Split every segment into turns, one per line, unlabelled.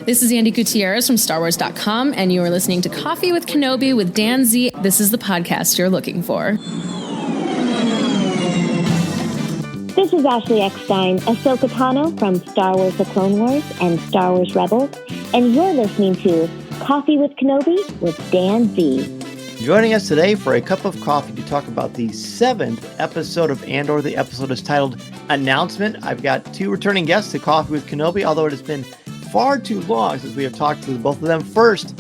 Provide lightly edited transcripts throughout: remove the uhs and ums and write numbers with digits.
This is Andy Gutierrez from StarWars.com, and you are listening to Coffee with Kenobi with Dan Z. This is the podcast you're looking for.
This is Ashley Eckstein, Ahsoka Tano from Star Wars The Clone Wars and Star Wars Rebels, and you're listening to Coffee with Kenobi with Dan Z.
Joining us today for a cup of coffee to talk about the 7th episode of Andor. The episode is titled Announcement. I've got two returning guests to Coffee with Kenobi, although it has been far too long since we have talked to both of them. First,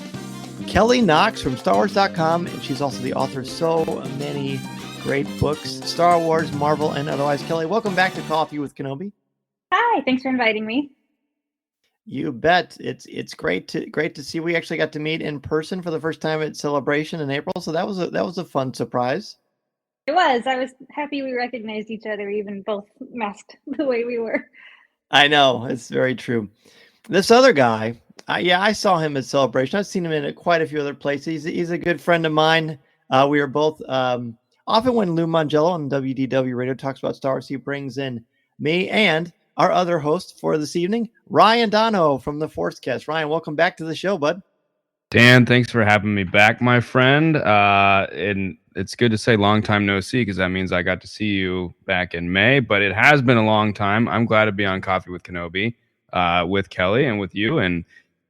Kelly Knox from StarWars.com, and she's also the author of so many great books, Star Wars, Marvel, and otherwise. Kelly, welcome back to Coffee with Kenobi.
Hi, thanks for inviting me.
You bet. It's great to see. We actually got to meet in person for the first time at Celebration in April, so that was a fun surprise.
It was. I was happy we recognized each other, even both masked the way we were.
I know, it's very true. This other guy, I saw him at Celebration. I've seen him in quite a few other places. He's a good friend of mine. We are both often when Lou Mangello on WDW Radio talks about Star Wars, he brings in me and our other host for this evening, Ryan Donoho from the Forcecast. Ryan, welcome back to the show, bud.
Dan, thanks for having me back, my friend. And it's good to say long time no see, because that means I got to see you back in May, but it has been a long time. I'm glad to be on Coffee with Kenobi with Kelly and with you and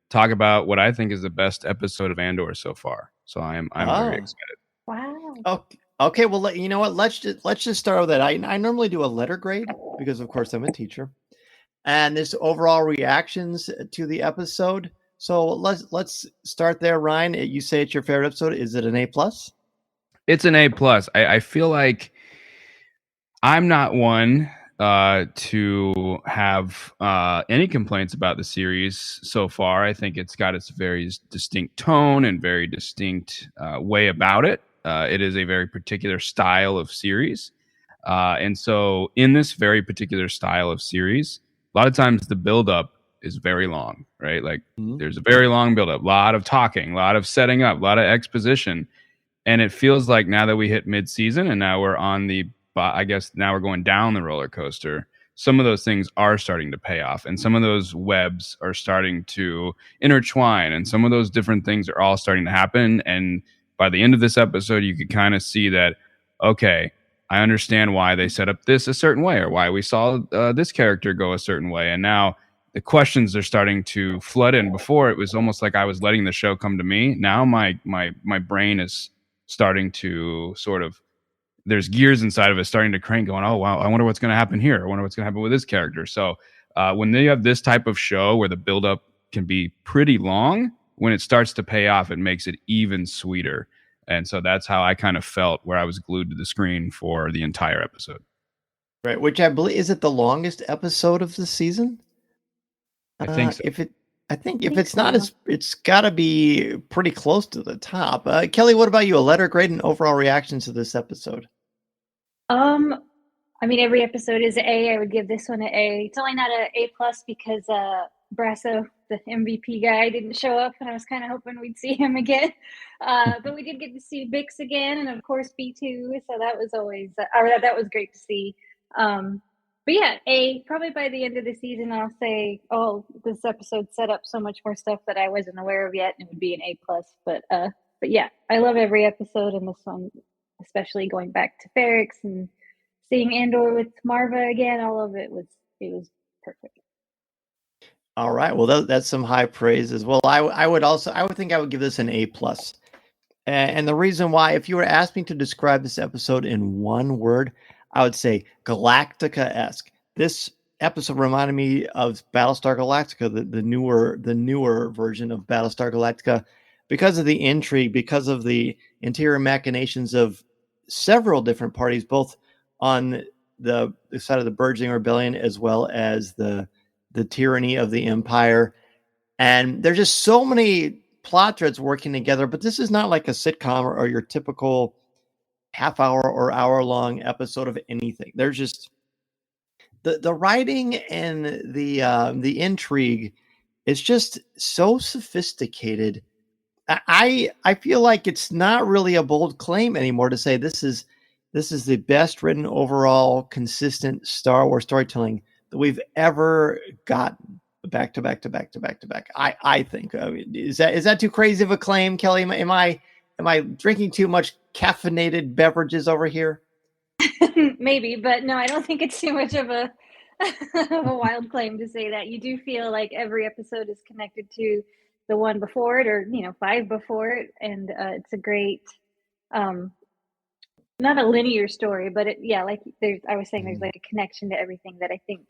talk about what I think is the best episode of Andor so far. So I'm very excited.
Wow.
Okay, well, you know what? Let's just start with that. I normally do a letter grade because, of course, I'm a teacher, and this overall reactions to the episode. So let's start there, Ryan. You say it's your favorite episode. Is it an A+?
It's an A+. I feel like I'm not one to have any complaints about the series so far. I think it's got its very distinct tone and very distinct way about it. It is a very particular style of series. And so in this very particular style of series, a lot of times the buildup is very long, right? Like there's a very long buildup, a lot of talking, a lot of setting up, a lot of exposition. And it feels like now that we hit mid-season and now we're on I guess now we're going down the roller coaster, some of those things are starting to pay off. And some of those webs are starting to intertwine. And some of those different things are all starting to happen. And by the end of this episode, you could kind of see that, okay, I understand why they set up this a certain way or why we saw this character go a certain way. And now the questions are starting to flood in. Before, it was almost like I was letting the show come to me. Now my brain is starting to sort of, there's gears inside of it starting to crank going, oh, wow, I wonder what's going to happen here. I wonder what's going to happen with this character. So when they have this type of show where the buildup can be pretty long, when it starts to pay off, it makes it even sweeter. And so that's how I kind of felt, where I was glued to the screen for the entire episode.
Right, which I believe, is it the longest episode of the season?
I think so.
If it's not, it's got to be pretty close to the top. Kelly, what about you? A letter grade and overall reactions to this episode?
I mean, every episode is an A. I would give this one an A. It's only not an A+ because Brasso, the MVP guy, didn't show up, and I was kind of hoping we'd see him again. But we did get to see Bix again, and of course B2. So that was always that was great to see. But yeah, A. Probably by the end of the season, I'll say, oh, this episode set up so much more stuff that I wasn't aware of yet, and it would be an A+. But yeah, I love every episode, and this one, especially going back to Ferrix and seeing Andor with Marva again. All of it was perfect.
All right. Well, that's some high praise as well. I would think I would give this an A+. And the reason why, if you were asked me to describe this episode in one word, I would say Galactica-esque. This episode reminded me of Battlestar Galactica, the newer version of Battlestar Galactica, because of the intrigue, because of the interior machinations of several different parties, both on the side of the burgeoning rebellion as well as the tyranny of the Empire. And there's just so many plot threads working together, but this is not like a sitcom or your typical half-hour or hour-long episode of anything. There's just the writing and the intrigue is just so sophisticated. I feel like it's not really a bold claim anymore to say this is the best written overall consistent Star Wars storytelling that we've ever gotten. back to back to back to back to back. I think is that too crazy of a claim, Kelly? Am I drinking too much caffeinated beverages over here?
Maybe, but no, I don't think it's too much of a of a wild claim to say that. You do feel like every episode is connected to the one before it, or 5 before it, and it's a great, not a linear story, but like I was saying, there's like a connection to everything that I think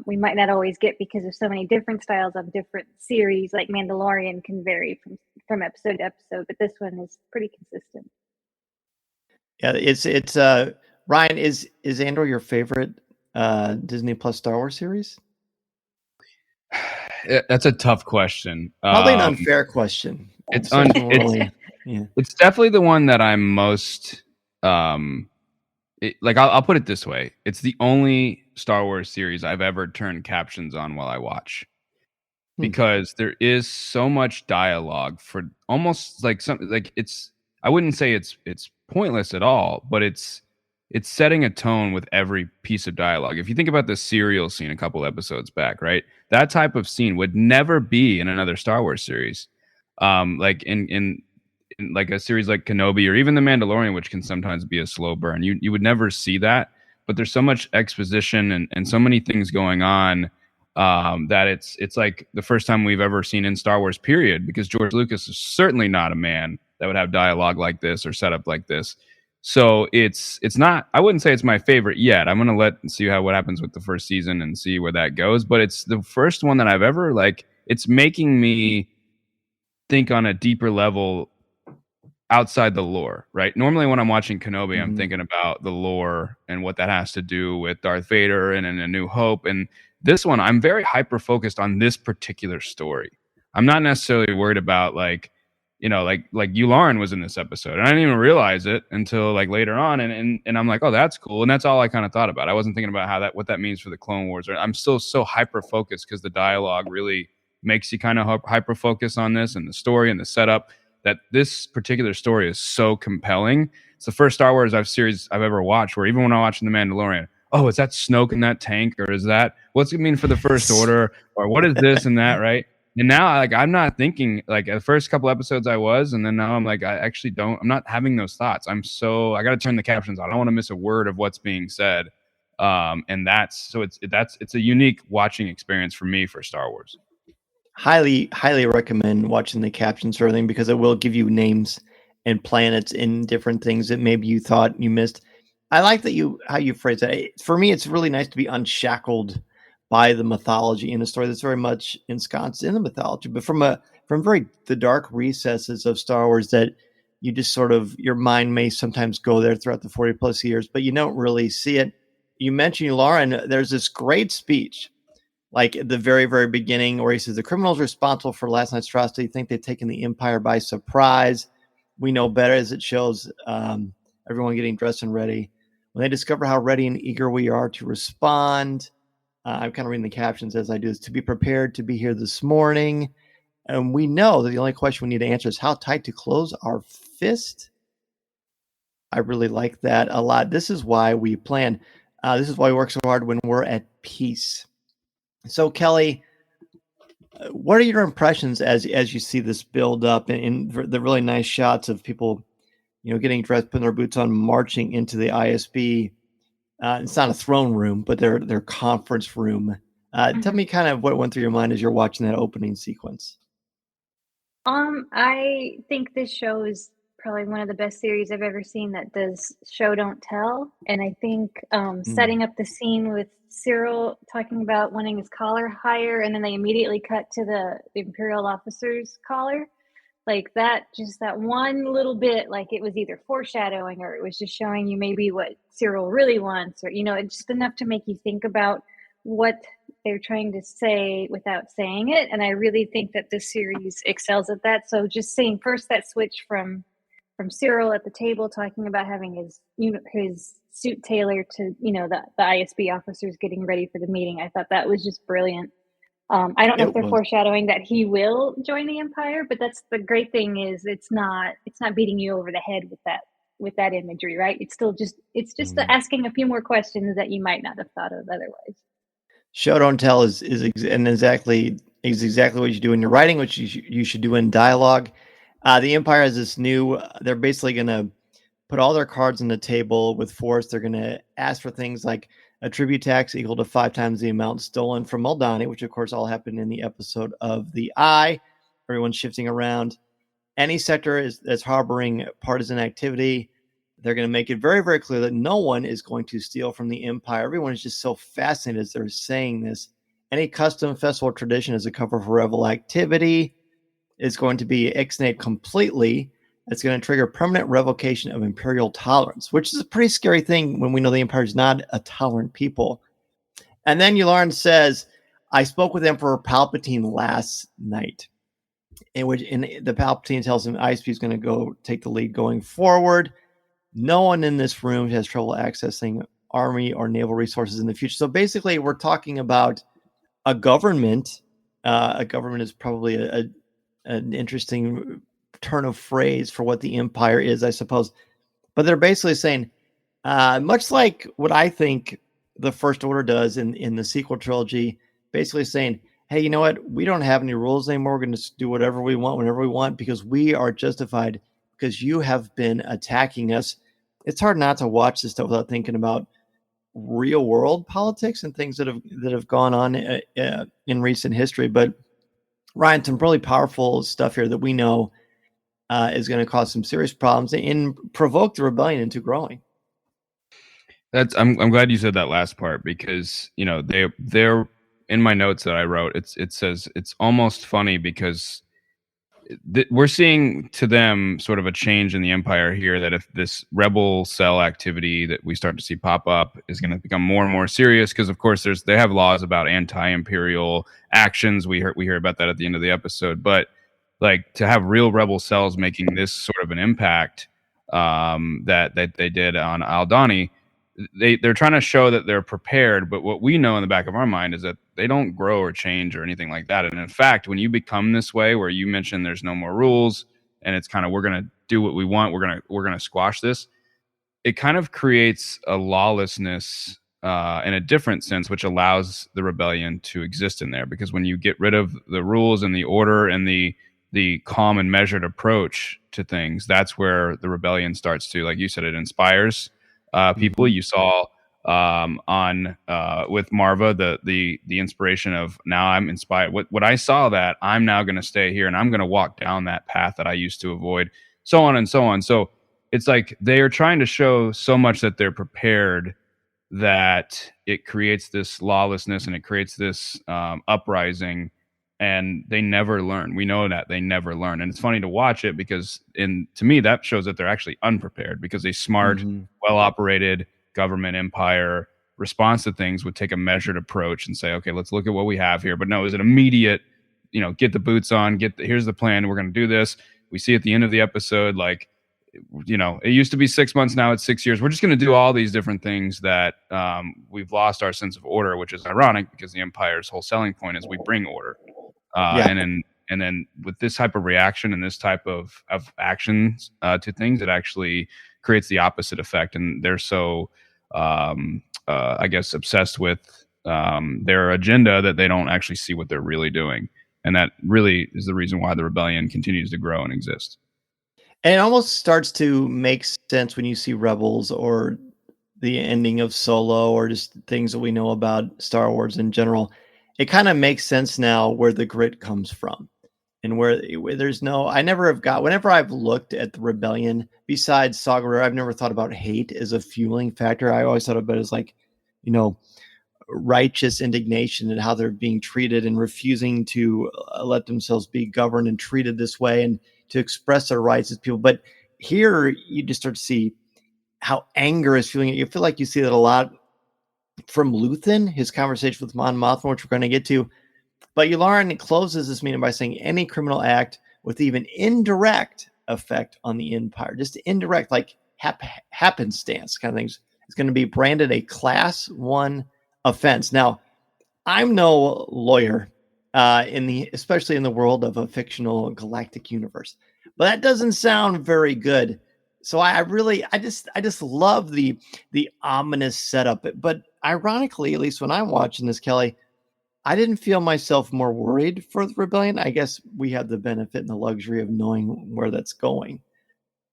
we might not always get because of so many different styles of different series. Like Mandalorian can vary from episode to episode, but this one is pretty consistent.
Yeah, it's Ryan, is Andor your favorite Disney Plus Star Wars series?
That's a tough question.
Probably an unfair question.
It's definitely the one that I'm most I'll put it this way. It's the only Star Wars series I've ever turned captions on while I watch. Because there is so much dialogue for almost like something like I wouldn't say it's pointless at all, but it's setting a tone with every piece of dialogue. If you think about the cereal scene a couple episodes back, right? That type of scene would never be in another Star Wars series. Like in like a series like Kenobi or even The Mandalorian, which can sometimes be a slow burn. You would never see that, but there's so much exposition and so many things going on that it's like the first time we've ever seen in Star Wars, period, because George Lucas is certainly not a man that would have dialogue like this or set up like this. So it's not, I wouldn't say it's my favorite yet. I'm going to see what happens with the first season and see where that goes. But it's the first one that I've ever it's making me think on a deeper level outside the lore, right? Normally when I'm watching Kenobi, I'm thinking about the lore and what that has to do with Darth Vader and A New Hope. And this one, I'm very hyper focused on this particular story. I'm not necessarily worried about like Yularen was in this episode, and I didn't even realize it until like later on, and I'm like, oh, that's cool, and that's all I kind of thought about. I wasn't thinking about what that means for the Clone Wars. I'm still so hyper focused because the dialogue really makes you kind of hyper focus on this and the story and the setup. That this particular story is so compelling. It's the first Star Wars series I've ever watched where even when I'm watching The Mandalorian, oh, is that Snoke in that tank, or is that what's it mean for the First Order, or what is this and that, right? And now, I'm not thinking the first couple episodes I was, and then now I'm I actually don't. I'm not having those thoughts. I got to turn the captions on. I don't want to miss a word of what's being said. And it's a unique watching experience for me for Star Wars.
Highly recommend watching the captions for everything because it will give you names and planets and different things that maybe you thought you missed. I like how you phrase that. For me, it's really nice to be unshackled by the mythology in a story that's very much ensconced in the mythology, but from the dark recesses of Star Wars that you just sort of, your mind may sometimes go there throughout the 40 plus years, but you don't really see it. You mentioned Lauren, there's this great speech, like at the very, very beginning where he says, the criminals responsible for last night's atrocity think they've taken the Empire by surprise. We know better, as it shows everyone getting dressed and ready. When they discover how ready and eager we are to respond, I'm kind of reading the captions as I do, is to be prepared to be here this morning. And we know that the only question we need to answer is how tight to close our fist. I really like that a lot. This is why we plan. This is why we work so hard when we're at peace. So, Kelly, what are your impressions as you see this build up and the really nice shots of people, getting dressed, putting their boots on, marching into the ISB? It's not a throne room, but their conference room. Tell me kind of what went through your mind as you're watching that opening sequence.
I think this show is probably one of the best series I've ever seen that does show don't tell. And I think setting up the scene with Cyril talking about wanting his collar higher, and then they immediately cut to the Imperial officer's collar. Like that one little bit, like it was either foreshadowing or it was just showing you maybe what Cyril really wants, or, it's just enough to make you think about what they're trying to say without saying it. And I really think that this series excels at that. So just seeing first that switch from Cyril at the table talking about having his suit tailored to, the ISB officers getting ready for the meeting. I thought that was just brilliant. I don't know if they're foreshadowing that he will join the Empire, but that's the great thing is it's not beating you over the head with that imagery, right? It's still just asking a few more questions that you might not have thought of otherwise.
Show don't tell is exactly what you do in your writing, which you should do in dialogue. The Empire has this new. They're basically going to put all their cards on the table with force. They're going to ask for things like a tribute tax equal to 5 times the amount stolen from Aldhani, which of course all happened in the episode of the Eye. Everyone's shifting around. Any sector that's harboring partisan activity, they're going to make it very, very clear that no one is going to steal from the Empire. Everyone is just so fascinated as they're saying this. Any custom, festival, tradition is a cover for rebel activity. It's going to be ixnayed completely. It's going to trigger permanent revocation of imperial tolerance, which is a pretty scary thing when we know the Empire is not a tolerant people. And then Yularen says, I spoke with Emperor Palpatine last night, in which the Palpatine tells him ISP is going to go take the lead going forward. No one in this room has trouble accessing army or naval resources in the future. So basically, we're talking about a government. A government is probably an interesting turn of phrase for what the Empire is, I suppose. But they're basically saying, much like what I think the First Order does in the sequel trilogy, basically saying, hey, you know what? We don't have any rules anymore. We're going to do whatever we want, whenever we want, because we are justified, because you have been attacking us. It's hard not to watch this stuff without thinking about real world politics and things that have gone on in recent history. But Ryan, some really powerful stuff here that we know is going to cause some serious problems and provoke the rebellion into growing.
I'm glad you said that last part, because they're in my notes that I wrote. It says it's almost funny because we're seeing to them sort of a change in the Empire here, that if this rebel cell activity that we start to see pop up is going to become more and more serious, because of course they have laws about anti-imperial actions. We hear about that at the end of the episode, but like to have real rebel cells making this sort of an impact that they did on Aldhani, they're trying to show that they're prepared. But what we know in the back of our mind is that they don't grow or change or anything like that. And in fact, when you become this way, where you mentioned there's no more rules and it's kind of, we're going to do what we want, we're going to squash this, it kind of creates a lawlessness in a different sense, which allows the rebellion to exist in there. Because when you get rid of the rules and the order and the calm and measured approach to things, that's where the rebellion starts to, like you said, it inspires people. You saw with Marva the inspiration of, now I'm inspired. What I saw, that I'm now going to stay here and I'm going to walk down that path that I used to avoid, so on and so on. So it's like they are trying to show so much that they're prepared, that it creates this lawlessness and it creates this uprising, and they never learn. We know that they never learn. And it's funny to watch it, because to me, that shows that they're actually unprepared, because a smart, well-operated government empire response to things would take a measured approach and say, okay, let's look at what we have here. But no, is it immediate, get the boots on, here's the plan, we're going to do this. We see at the end of the episode, like, it used to be 6 months, now it's 6 years. We're just going to do all these different things that we've lost our sense of order, which is ironic, because the Empire's whole selling point is we bring order. And then with this type of reaction and this type of actions to things, it actually creates the opposite effect. And they're so, I guess, obsessed with their agenda that they don't actually see what they're really doing. And that really is the reason why the rebellion continues to grow and exist.
And it almost starts to make sense when you see Rebels or the ending of Solo, or just things that we know about Star Wars in general. It kind of makes sense now where the grit comes from, and where there's no, whenever I've looked at the rebellion, besides Saw Gerrera, I've never thought about hate as a fueling factor. I always thought about it as like, righteous indignation at how they're being treated and refusing to let themselves be governed and treated this way, and to express their rights as people. But here you just start to see how anger is fueling it. You feel like you see that a lot from Luthen, his conversation with Mon Mothma, which we're going to get to. But Yularen closes this meeting by saying any criminal act with even indirect effect on the Empire, just indirect, like happenstance kind of things, is going to be branded a Class 1 offense. Now, I'm no lawyer, especially in the world of a fictional galactic universe, but that doesn't sound very good. So I just love the ominous setup. But ironically, at least when I'm watching this, Kelly, I didn't feel myself more worried for the rebellion. I guess we have the benefit and the luxury of knowing where that's going,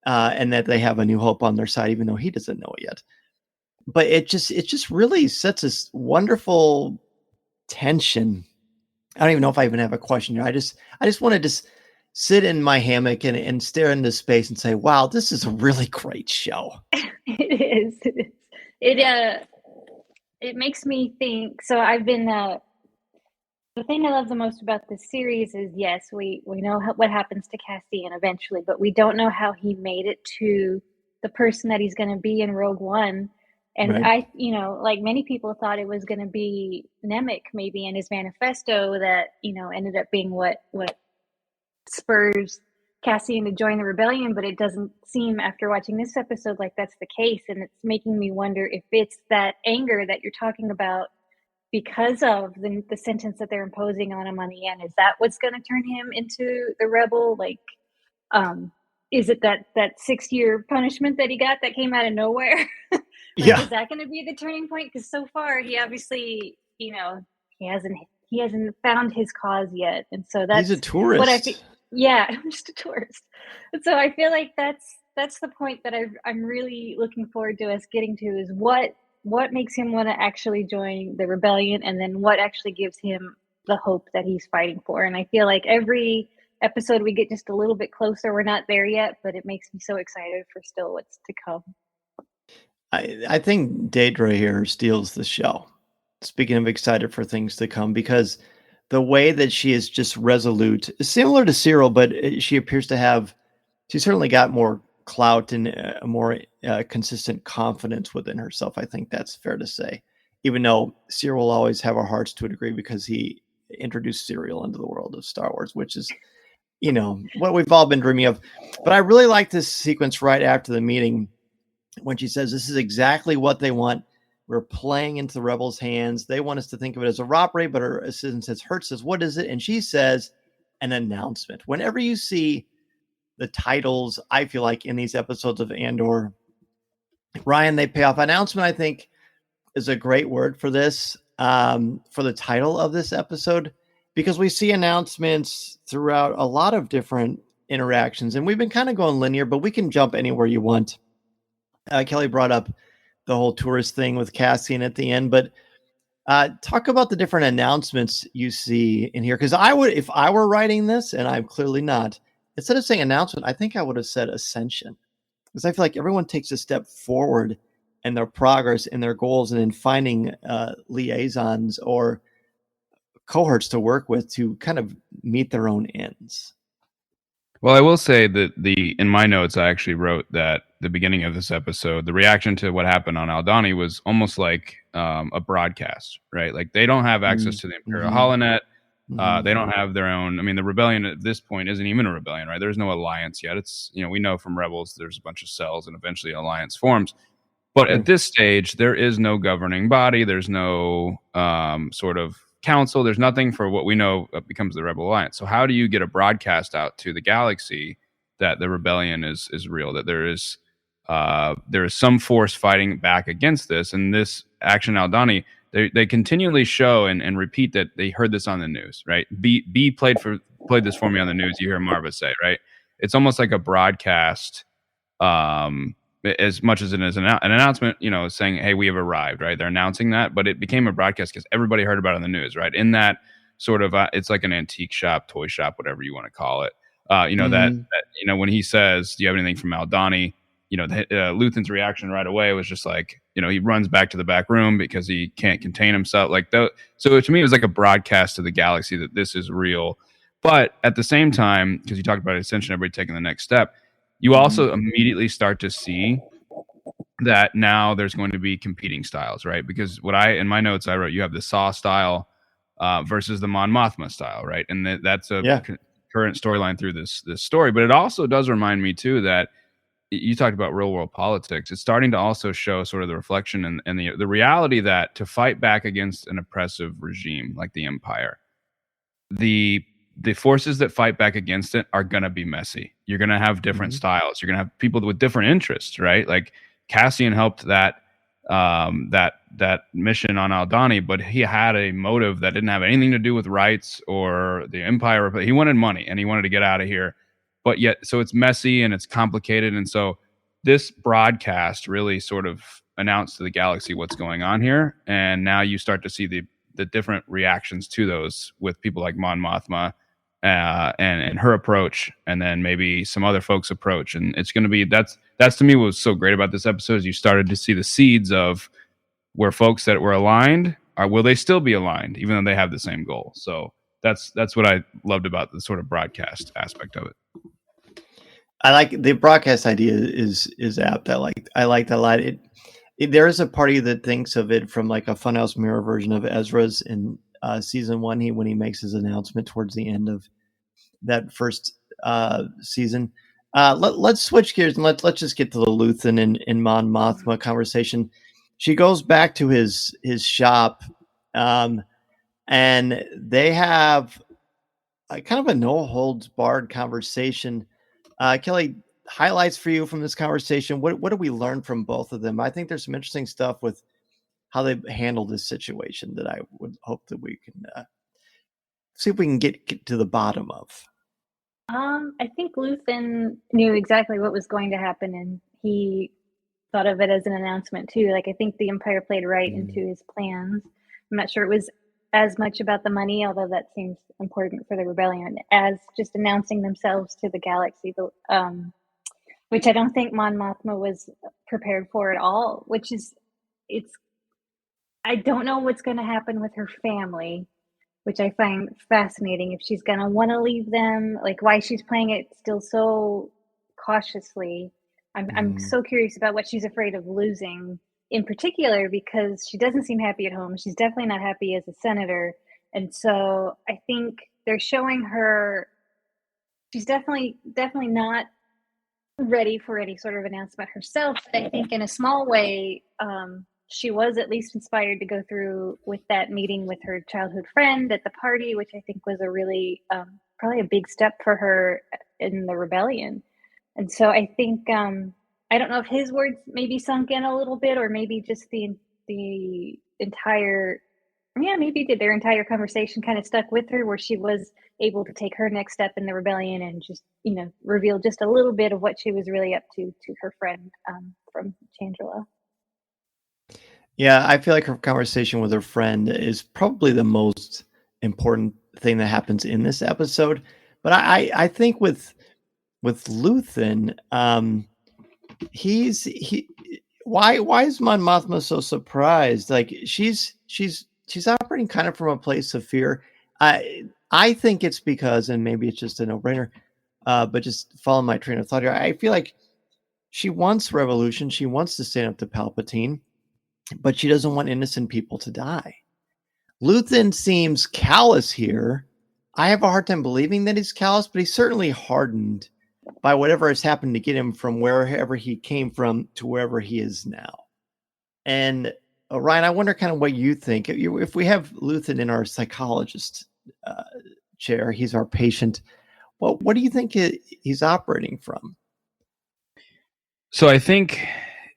and that they have a New Hope on their side, even though he doesn't know it yet. But it just really sets this wonderful tension. I don't even know if I even have a question here. I just want to just sit in my hammock and stare into space and say, wow, this is a really great show.
It is. It makes me think. So I've been, the thing I love the most about this series is, yes, we know what happens to Cassian eventually, but we don't know how he made it to the person that he's going to be in Rogue One. And
Right.
like many people thought it was going to be Nemec maybe in his manifesto that, ended up being what spurs Cassian to join the rebellion, but it doesn't seem after watching this episode like that's the case. And it's making me wonder if it's that anger that you're talking about because of the sentence that they're imposing on him on the end. Is that what's going to turn him into the rebel? Like, is it that 6-year punishment that he got that came out of nowhere?
Yeah.
Is that going to be the turning point? Because so far he obviously, he hasn't found his cause yet, and so that's
He's a tourist.
what I think. Yeah, I'm just a tourist. And so I feel like that's the point that I'm really looking forward to us getting to, is what makes him want to actually join the rebellion, and then what actually gives him the hope that he's fighting for. And I feel like every episode we get just a little bit closer. We're not there yet, but it makes me so excited for still what's to come.
I think Daedra here steals the show. Speaking of excited for things to come, because the way that she is just resolute, similar to Cyril, but she appears to have, she certainly got more clout and a more consistent confidence within herself. I think that's fair to say, even though Cyril will always have our hearts to a degree because he introduced Cyril into the world of Star Wars, which is, what we've all been dreaming of. But I really like this sequence right after the meeting when she says, this is exactly what they want. We're playing into the rebels' hands. They want us to think of it as a robbery, but her assistant says, Hurt says, what is it? And she says, an announcement. Whenever you see the titles, I feel like in these episodes of Andor, Ryan, they pay off. Announcement, I think, is a great word for this, for the title of this episode, because we see announcements throughout a lot of different interactions, and we've been kind of going linear, but we can jump anywhere you want. Kelly brought up the whole tourist thing with Cassian at the end, but talk about the different announcements you see in here. Because if I were writing this, and I'm clearly not, instead of saying announcement, I think I would have said ascension, because I feel like everyone takes a step forward in their progress, in their goals, and in finding liaisons or cohorts to work with to kind of meet their own ends.
Well, I will say that in my notes, I actually wrote that the beginning of this episode, the reaction to what happened on Aldhani was almost like a broadcast, right? Like they don't have access to the Imperial Holonet. They don't have their own. I mean, the rebellion at this point isn't even a rebellion, right? There's no alliance yet. It's, we know from Rebels, there's a bunch of cells and eventually an alliance forms. But at this stage, there is no governing body. There's no sort of council. There's nothing for what we know becomes the Rebel Alliance. So how do you get a broadcast out to the galaxy that the rebellion is real, that there is some force fighting back against this? And this action Aldhani, they continually show and repeat that they heard this on the news, right? B played this for me on the news. You hear Marva say, right? It's almost like a broadcast, as much as it is an announcement, saying, hey, we have arrived, right? They're announcing that, but it became a broadcast because everybody heard about it on the news, right? In that sort of, it's like an antique shop, toy shop, whatever you want to call it. That when he says, do you have anything from Aldhani? Luthen's reaction right away was just like, he runs back to the back room because he can't contain himself. So to me, it was like a broadcast to the galaxy that this is real. But at the same time, because you talked about ascension, everybody taking the next step, you also immediately start to see that now there's going to be competing styles, right? Because in my notes I wrote, you have the Saw style versus the Mon Mothma style, right? And that's a current storyline through this story. But it also does remind me too that you talked about real world politics. It's starting to also show sort of the reflection and the reality that to fight back against an oppressive regime like the Empire, the forces that fight back against it are going to be messy. You're going to have different styles. You're going to have people with different interests, right? Like Cassian helped that that mission on Aldhani, but he had a motive that didn't have anything to do with rights or the Empire. He wanted money and he wanted to get out of here. But yet, so it's messy and it's complicated. And so this broadcast really sort of announced to the galaxy what's going on here. And now you start to see the different reactions to those with people like Mon Mothma and her approach, and then maybe some other folks' approach. And it's going to be, that's to me what was so great about this episode is you started to see the seeds of where folks that were aligned will they still be aligned, even though they have the same goal. So that's what I loved about the sort of broadcast aspect of it.
I like the broadcast idea is apt. I like that a lot. There is a party that thinks of it from like a Funhouse mirror version of Ezra's in season 1. When he makes his announcement towards the end of that first season. Let's switch gears and let's just get to the Luthen and Mon Mothma conversation. She goes back to his shop, and they have a kind of a no holds barred conversation. Kelly, highlights for you from this conversation. What do we learn from both of them? I think there's some interesting stuff with how they handled this situation that I would hope that we can see if we can get to the bottom of.
I think Luthen knew exactly what was going to happen, and he thought of it as an announcement too. Like, I think the Empire played right into his plans. I'm not sure it was as much about the money, although that seems important for the rebellion, as just announcing themselves to the galaxy, which I don't think Mon Mothma was prepared for at all, I don't know what's going to happen with her family, which I find fascinating. If she's going to want to leave them, like why she's playing it still so cautiously. I'm so curious about what she's afraid of losing in particular, because she doesn't seem happy at home. She's definitely not happy as a senator. And so I think they're showing her, she's definitely not ready for any sort of announcement herself. I think in a small way, she was at least inspired to go through with that meeting with her childhood friend at the party, which I think was a really, probably a big step for her in the rebellion. And so I think, I don't know if his words maybe sunk in a little bit, or maybe just the entire, maybe their entire conversation kind of stuck with her, where she was able to take her next step in the rebellion and just, reveal just a little bit of what she was really up to her friend from Chandrila.
Yeah, I feel like her conversation with her friend is probably the most important thing that happens in this episode. But I think with Luthen, why is Mon Mothma so surprised? Like she's operating kind of from a place of fear. I think it's because, and maybe it's just a no-brainer, but just following my train of thought here, I feel like she wants revolution. She wants to stand up to Palpatine, but she doesn't want innocent people to die. Luthen seems callous here. I have a hard time believing that he's callous, but he's certainly hardened by whatever has happened to get him from wherever he came from to wherever he is now. And Ryan, I wonder kind of what you think. If we have Luthen in our psychologist chair, he's our patient. What do you think he's operating from?
So I think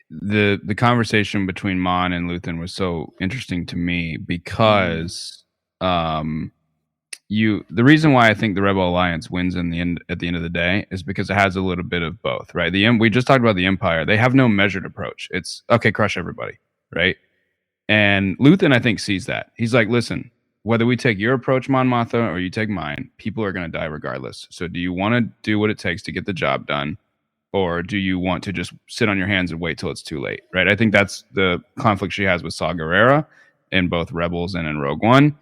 the conversation between Mon and Luthen was so interesting to me because the reason why I think the Rebel Alliance wins at the end of the day is because it has a little bit of both, right? We just talked about the Empire. They have no measured approach. It's okay, crush everybody, right? And Luthen, I think, sees that. He's like, listen, whether we take your approach, Mon Mothma, or you take mine, people are going to die regardless. So do you want to do what it takes to get the job done? Or do you want to just sit on your hands and wait till it's too late, right? I think that's the conflict she has with Saw Gerrera in both Rebels and in Rogue One.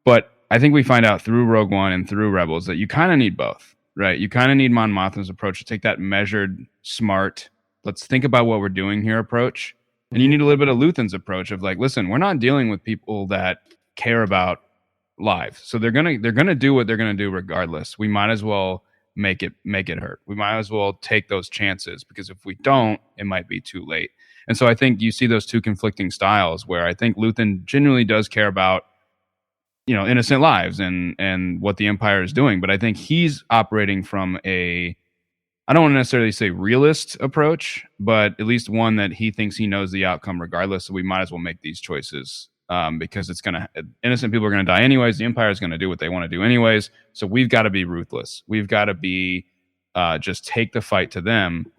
But I think we find out through Rogue One and through Rebels that you kind of need both, right? You kind of need Mon Mothma's approach to take that measured, smart, let's think about what we're doing here approach. And you need a little bit of Luthen's approach of like, listen, we're not dealing with people that care about lives. So they're gonna do what they're gonna do regardless. We might as well make it hurt. We might as well take those chances, because if we don't, it might be too late. And so I think you see those two conflicting styles where I think Luthen genuinely does care about, innocent lives and what the Empire is doing. But I think he's operating from a I don't want to necessarily say realist approach, but at least one that he thinks he knows the outcome regardless. So we might as well make these choices because innocent people are going to die anyways. The Empire is going to do what they want to do anyways. So we've got to be ruthless. We've got to be just take the fight to them.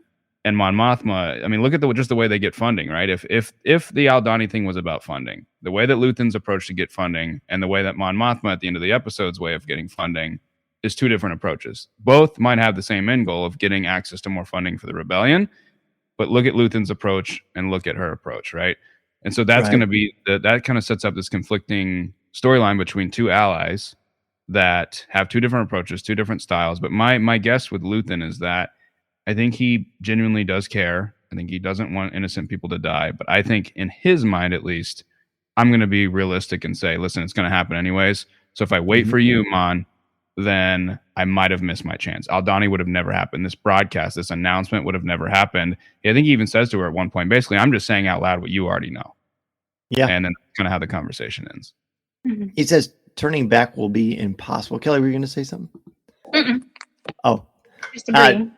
And Mon Mothma, I mean, look at just the way they get funding, right? If the Aldhani thing was about funding, the way that Luthen's approach to get funding and the way that Mon Mothma at the end of the episode's way of getting funding is two different approaches. Both might have the same end goal of getting access to more funding for the rebellion, but look at Luthen's approach and look at her approach, right? And so that's going to be that kind of sets up this conflicting storyline between two allies that have two different approaches, two different styles. But my guess with Luthen is that I think he genuinely does care. I think he doesn't want innocent people to die. But I think in his mind, at least, I'm going to be realistic and say, listen, it's going to happen anyways. So if I wait for you, Mon, then I might have missed my chance. Aldhani would have never happened. This broadcast, this announcement would have never happened. I think he even says to her at one point, basically, I'm just saying out loud what you already know. Yeah. And then that's kind of how the conversation ends.
Mm-hmm. He says turning back will be impossible. Kelly, were you going to say something?
Mm-mm.
Oh.
Just agreeing.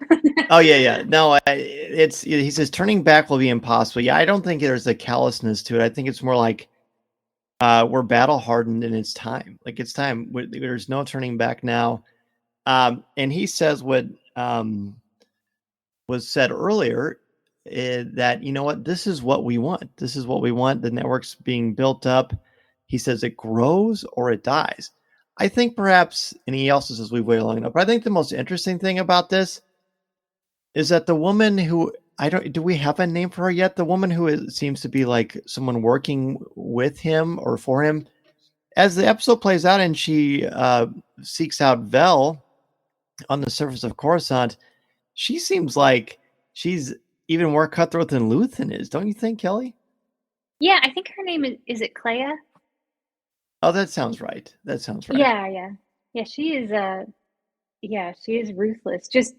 Oh, yeah. No, he says turning back will be impossible. Yeah, I don't think there's a callousness to it. I think it's more like we're battle hardened and it's time. Like it's time. There's no turning back now. And he says what was said earlier, that, you know what, this is what we want. This is what we want. The network's being built up. He says it grows or it dies. I think perhaps, and he also says we've waited long enough, but I think the most interesting thing about this is that the woman who, do we have a name for her yet? The woman who seems to be like someone working with him or for him, as the episode plays out and she seeks out Vel on the surface of Coruscant, she seems like she's even more cutthroat than Luthen is. Don't you think, Kelly?
Yeah, I think her name is it Clea?
Oh, that sounds right.
Yeah. She is ruthless. Just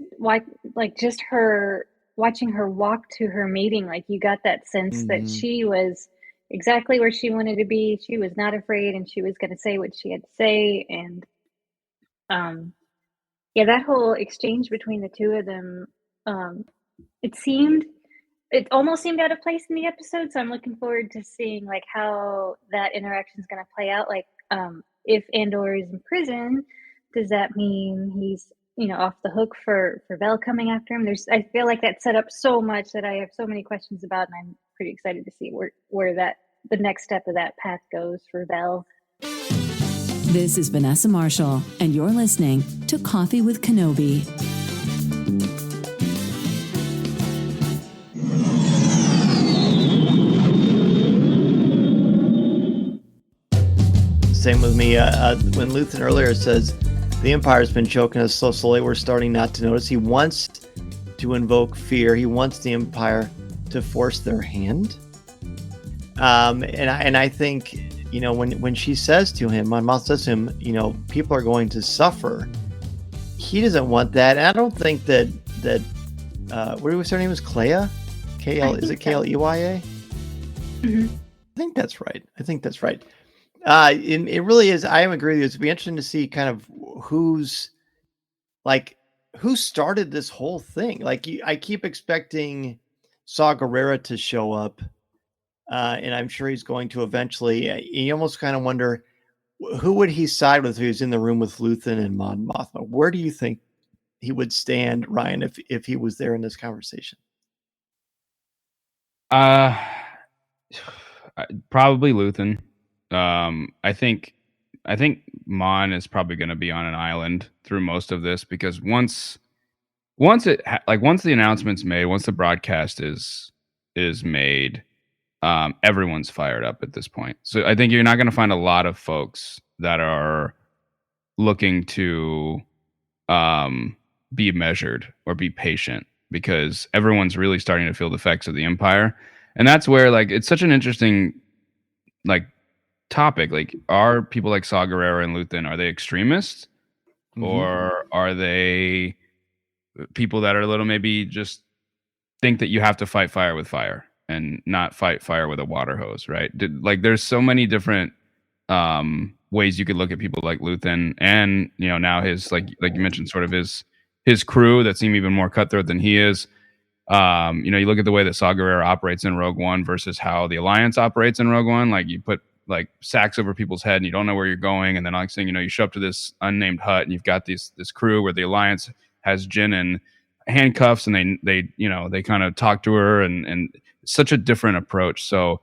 just her watching her walk to her meeting, like you got that sense that she was exactly where she wanted to be. She was not afraid, and she was going to say what she had to say. And that whole exchange between the two of them, it almost seemed out of place in the episode. So I'm looking forward to seeing like how that interaction is going to play out. Like, if Andor is in prison, does that mean he's, off the hook for Vel coming after him? I feel like that set up so much that I have so many questions about, and I'm pretty excited to see where the next step of that path goes for Vel.
This is Vanessa Marshall, and you're listening to Coffee with Kenobi.
Same with me. When Luthen earlier says the Empire's been choking us so slowly, we're starting not to notice. He wants to invoke fear. He wants the Empire to force their hand. And I think, when she says to him, Mon Mothma says to him, people are going to suffer. He doesn't want that. And I don't think that what was her name? Was Clea? Is it K-L-E-Y-A?
Mm-hmm.
I think that's right. It really is. I agree with you. It's be interesting to see kind of who started this whole thing. Like I keep expecting Saw Gerrera to show up, and I'm sure he's going to eventually. You almost kind of wonder who would he side with if he was in the room with Luthen and Mon Mothma. Where do you think he would stand, Ryan, if he was there in this conversation?
Probably Luthen. I think Mon is probably going to be on an island through most of this, because once the announcement's made, once the broadcast is made, everyone's fired up at this point. So I think you're not going to find a lot of folks that are looking to be measured or be patient, because everyone's really starting to feel the effects of the Empire. And that's where it's such an interesting topic. Are people like Saw Gerrera and Luthen, are they extremists, or are they people that are a little, maybe just think that you have to fight fire with fire and not fight fire with a water hose, right? There's so many different ways you could look at people like Luthen, and now his like you mentioned, sort of his his crew that seem even more cutthroat than he is. You know, you look at the way that Saw Gerrera operates in Rogue One versus how the Alliance operates in Rogue One. Like, you put like sacks over people's head and you don't know where you're going, and then next thing you know, you show up to this unnamed hut and you've got this crew where the Alliance has Jyn in handcuffs, and they you know, they kind of talk to her, and such a different approach. So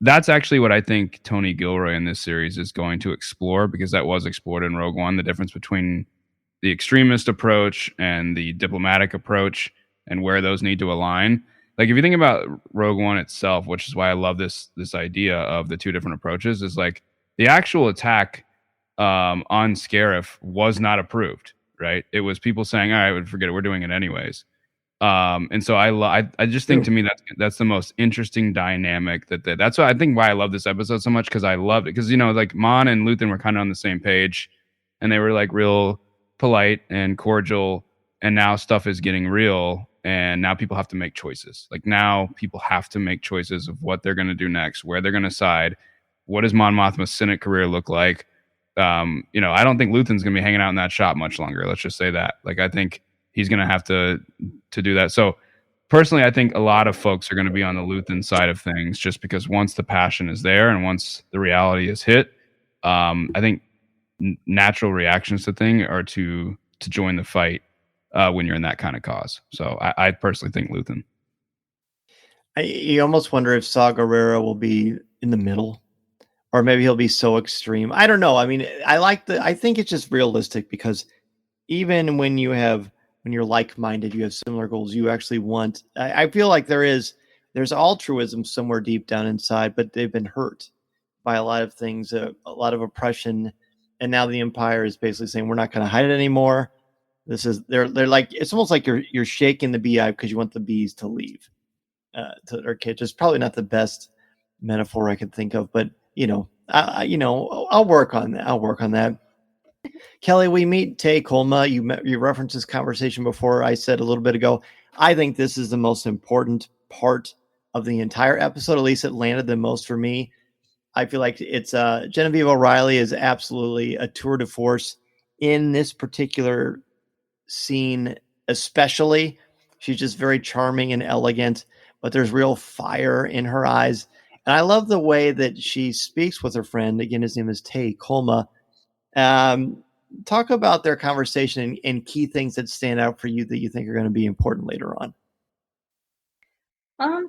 that's actually what I think Tony Gilroy in this series is going to explore, because that was explored in Rogue One, the difference between the extremist approach and the diplomatic approach, and where those need to align. Like, if you think about Rogue One itself, which is why I love this idea of the two different approaches, is like the actual attack on Scarif was not approved, right? It was people saying, all right, forget it, we're doing it anyways. And so I just think, to me, that's the most interesting dynamic. That's why I think why I love this episode so much, because I loved it. Because, you know, like Mon and Luthen were kind of on the same page, and they were like real polite and cordial, and now stuff is getting real, and now people have to make choices. Like, now people have to make choices of what they're going to do next, where they're going to side. What does Mon Mothma's Senate career look like? You know, I don't think Luthen's going to be hanging out in that shop much longer. Let's just say that. Like, I think he's going to have to do that. So personally, I think a lot of folks are going to be on the Luthen side of things, just because once the passion is there and once the reality is hit, I think natural reactions to thing are to join the fight when you're in that kind of cause. So I personally think Luthen.
You almost wonder if Saw Gerrera will be in the middle, or maybe he'll be so extreme. I don't know. I mean, I think it's just realistic, because even when you're like-minded, you have similar goals, you actually want, I feel like there's altruism somewhere deep down inside, but they've been hurt by a lot of things, a lot of oppression. And now the Empire is basically saying, we're not going to hide it anymore. They're like, it's almost like you're shaking the beehive because you want the bees to leave, to their cage. It's probably not the best metaphor I could think of, but I'll work on that. Kelly, we meet Tay Kolma. You referenced this conversation before. I said a little bit ago, I think this is the most important part of the entire episode. At least it landed the most for me. I feel like it's Genevieve O'Reilly is absolutely a tour de force in this particular scene, especially. She's just very charming and elegant, but there's real fire in her eyes. And I love the way that she speaks with her friend. Again, his name is Tay Kolma. Talk about their conversation and key things that stand out for you that you think are going to be important later on.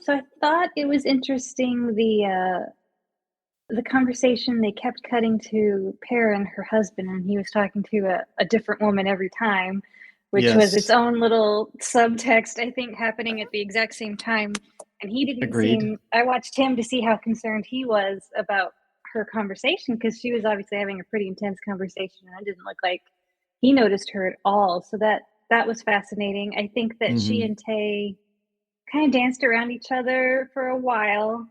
So I thought it was interesting, the conversation. They kept cutting to Para and her husband, and he was talking to a different woman every time, which was its own little subtext, I think, happening at the exact same time. And he didn't seem, I watched him to see how concerned he was about her conversation, because she was obviously having a pretty intense conversation, and it didn't look like he noticed her at all. So that was fascinating. I think that she and Tay kind of danced around each other for a while,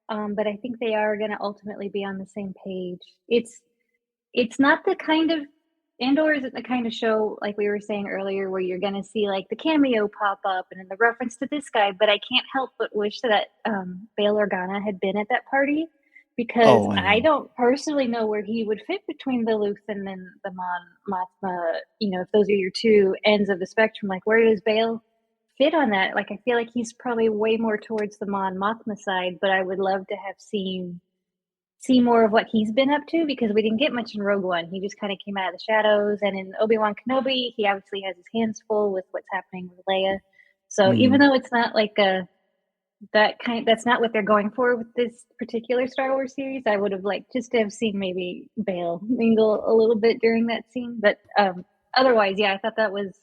but I think they are going to ultimately be on the same page. It's not the kind of, Andor isn't the kind of show, like we were saying earlier, where you're going to see like the cameo pop up and then the reference to this guy, but I can't help but wish that Bail Organa had been at that party, because I don't personally know where he would fit between the Luthen and the Mon Mothma. You know, if those are your two ends of the spectrum, like where does Bail fit on that? Like, I feel like he's probably way more towards the Mon Mothma side, but I would love to have see more of what he's been up to, because we didn't get much in Rogue One. He just kind of came out of the shadows, and in Obi-Wan Kenobi, he obviously has his hands full with what's happening with Leia. So even though it's not like that's not what they're going for with this particular Star Wars series, I would have liked just to have seen maybe Bail mingle a little bit during that scene. But otherwise, yeah, I thought that was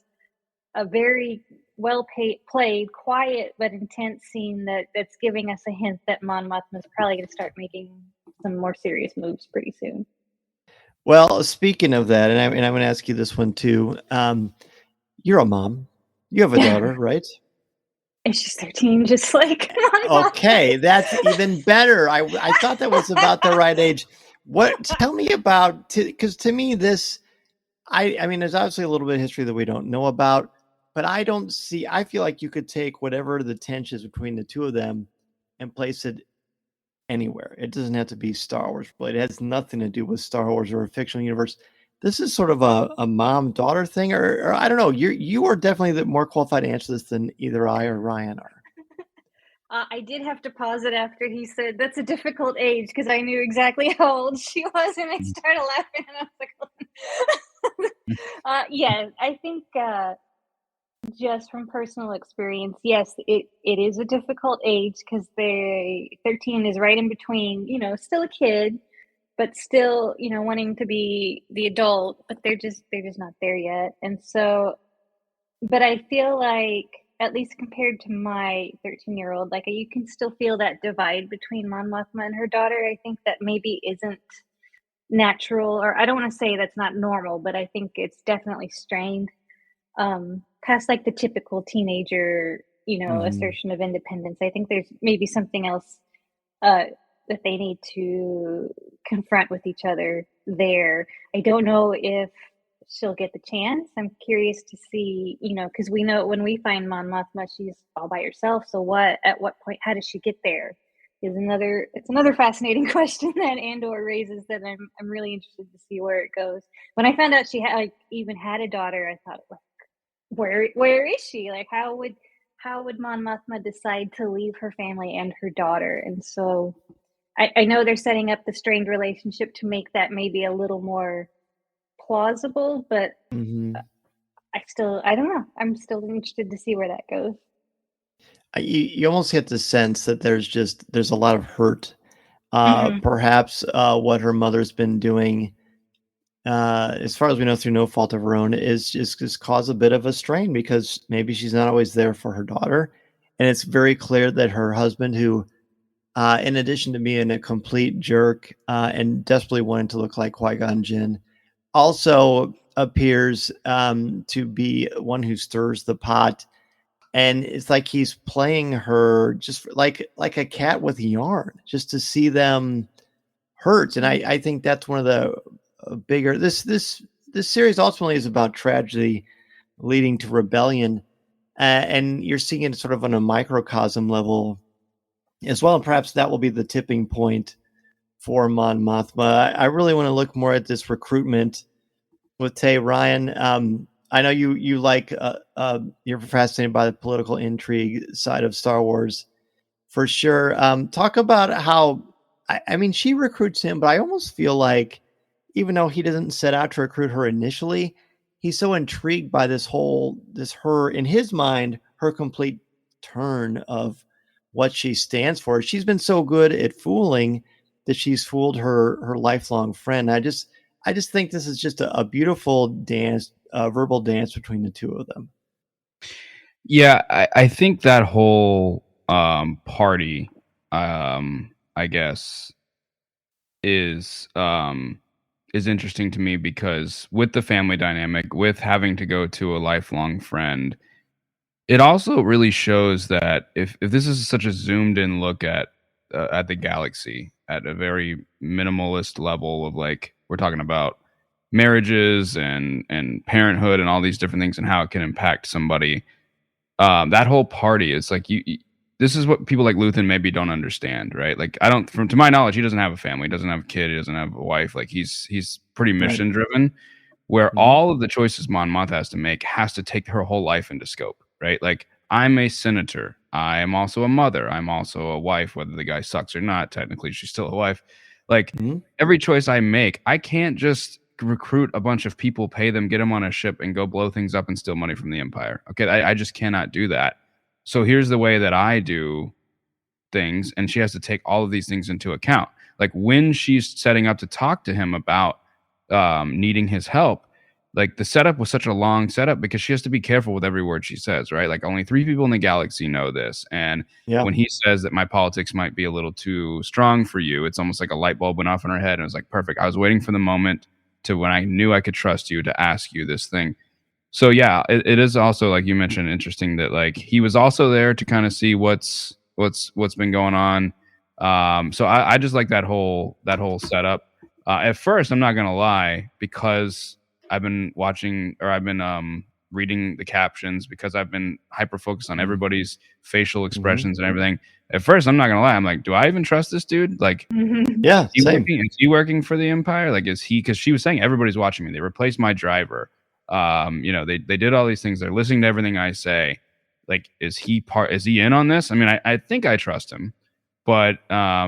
a very played, quiet but intense scene that's giving us a hint that Mon Mothma is probably going to start making some more serious moves pretty soon.
Well, speaking of that, and I'm going to ask you this one too. You're a mom. You have a daughter, right?
And she's 13, just like
okay, that's even better. I thought that was about the right age. Tell me about, because to me this, I mean, there's obviously a little bit of history that we don't know about, but I feel like you could take whatever the tension is between the two of them and place it anywhere. It doesn't have to be Star Wars, but it has nothing to do with Star Wars or a fictional universe. this is sort of a mom-daughter thing, or I don't know. You are definitely the more qualified to answer this than either I or Ryan are.
I did have to pause it after he said that's a difficult age because I knew exactly how old she was, and I started laughing, and I was like, yeah, I think just from personal experience, yes, it is a difficult age because 13 is right in between, still a kid, but still, wanting to be the adult, but they're just not there yet. And so, but I feel like, at least compared to my 13-year-old, like you can still feel that divide between Mon Mothma and her daughter. I think that maybe isn't natural, or I don't want to say that's not normal, but I think it's definitely strained past like the typical teenager, assertion of independence. I think there's maybe something else that they need to confront with each other there. I don't know if she'll get the chance. I'm curious to see, because we know when we find Mon Mothma, she's all by herself. So at what point, how does she get there? It's another fascinating question that Andor raises that I'm really interested to see where it goes. When I found out she had even had a daughter, I thought, like, where is she? Like, how would Mon Mothma decide to leave her family and her daughter? And so I know they're setting up the strained relationship to make that maybe a little more plausible, but I don't know. I'm still interested to see where that goes.
You almost get the sense that there's a lot of hurt. Perhaps what her mother's been doing, as far as we know, through no fault of her own, is just cause a bit of a strain because maybe she's not always there for her daughter, and it's very clear that her husband, who, in addition to being a complete jerk and desperately wanting to look like Qui-Gon Jinn, also appears to be one who stirs the pot. And it's like he's playing her just like a cat with yarn, just to see them hurt. And I think that's one of the bigger. This series ultimately is about tragedy leading to rebellion, and you're seeing it sort of on a microcosm level as well. And perhaps that will be the tipping point for Mon Mothma. I really want to look more at this recruitment with Tay. Ryan, I know you like you're fascinated by the political intrigue side of Star Wars for sure. Talk about how I mean she recruits him, but I almost feel like even though he doesn't set out to recruit her initially, he's so intrigued by her in his mind, her complete turn of what she stands for. She's been so good at fooling that she's fooled her lifelong friend. I just think this is just a beautiful dance. Verbal dance between the two of them.
Yeah, I think that whole party, I guess, is interesting to me because with the family dynamic, with having to go to a lifelong friend, it also really shows that if this is such a zoomed in look at the galaxy at a very minimalist level of, like, we're talking about marriages and parenthood and all these different things and how it can impact somebody. That whole party is like this is what people like Luthen maybe don't understand, right? Like, to my knowledge, he doesn't have a family, he doesn't have a kid, he doesn't have a wife. Like, he's pretty mission driven, where all of the choices Mon Mothma has to make has to take her whole life into scope, right? Like, I'm a senator, I am also a mother, I'm also a wife, whether the guy sucks or not, technically she's still a wife. Like, every choice I make, I can't just recruit a bunch of people, pay them, get them on a ship, and go blow things up and steal money from the Empire. Okay, I just cannot do that. So here's the way that I do things, and she has to take all of these things into account. Like, when she's setting up to talk to him about needing his help, like, the setup was such a long setup because she has to be careful with every word she says, right? Like, only 3 people in the galaxy know this. And when he says that my politics might be a little too strong for you, it's almost like a light bulb went off in her head. And it was like, perfect. I was waiting for the moment to when I knew I could trust you to ask you this thing. So yeah, it is also, like you mentioned, interesting that, like, he was also there to kind of see what's been going on. So I just like that whole setup. At first, I'm not gonna lie, because I've been watching, or I've been reading the captions because I've been hyper focused on
Mhm.
everybody's facial
Mhm.
expressions and everything. At first, I'm not gonna lie, I'm like, do I even trust this dude? Like,
Yeah, same.
Is he working for the Empire? Like, is he? Because she was saying everybody's watching me. They replaced my driver. They did all these things. They're listening to everything I say. Like, is he in on this? I mean, I think I trust him, but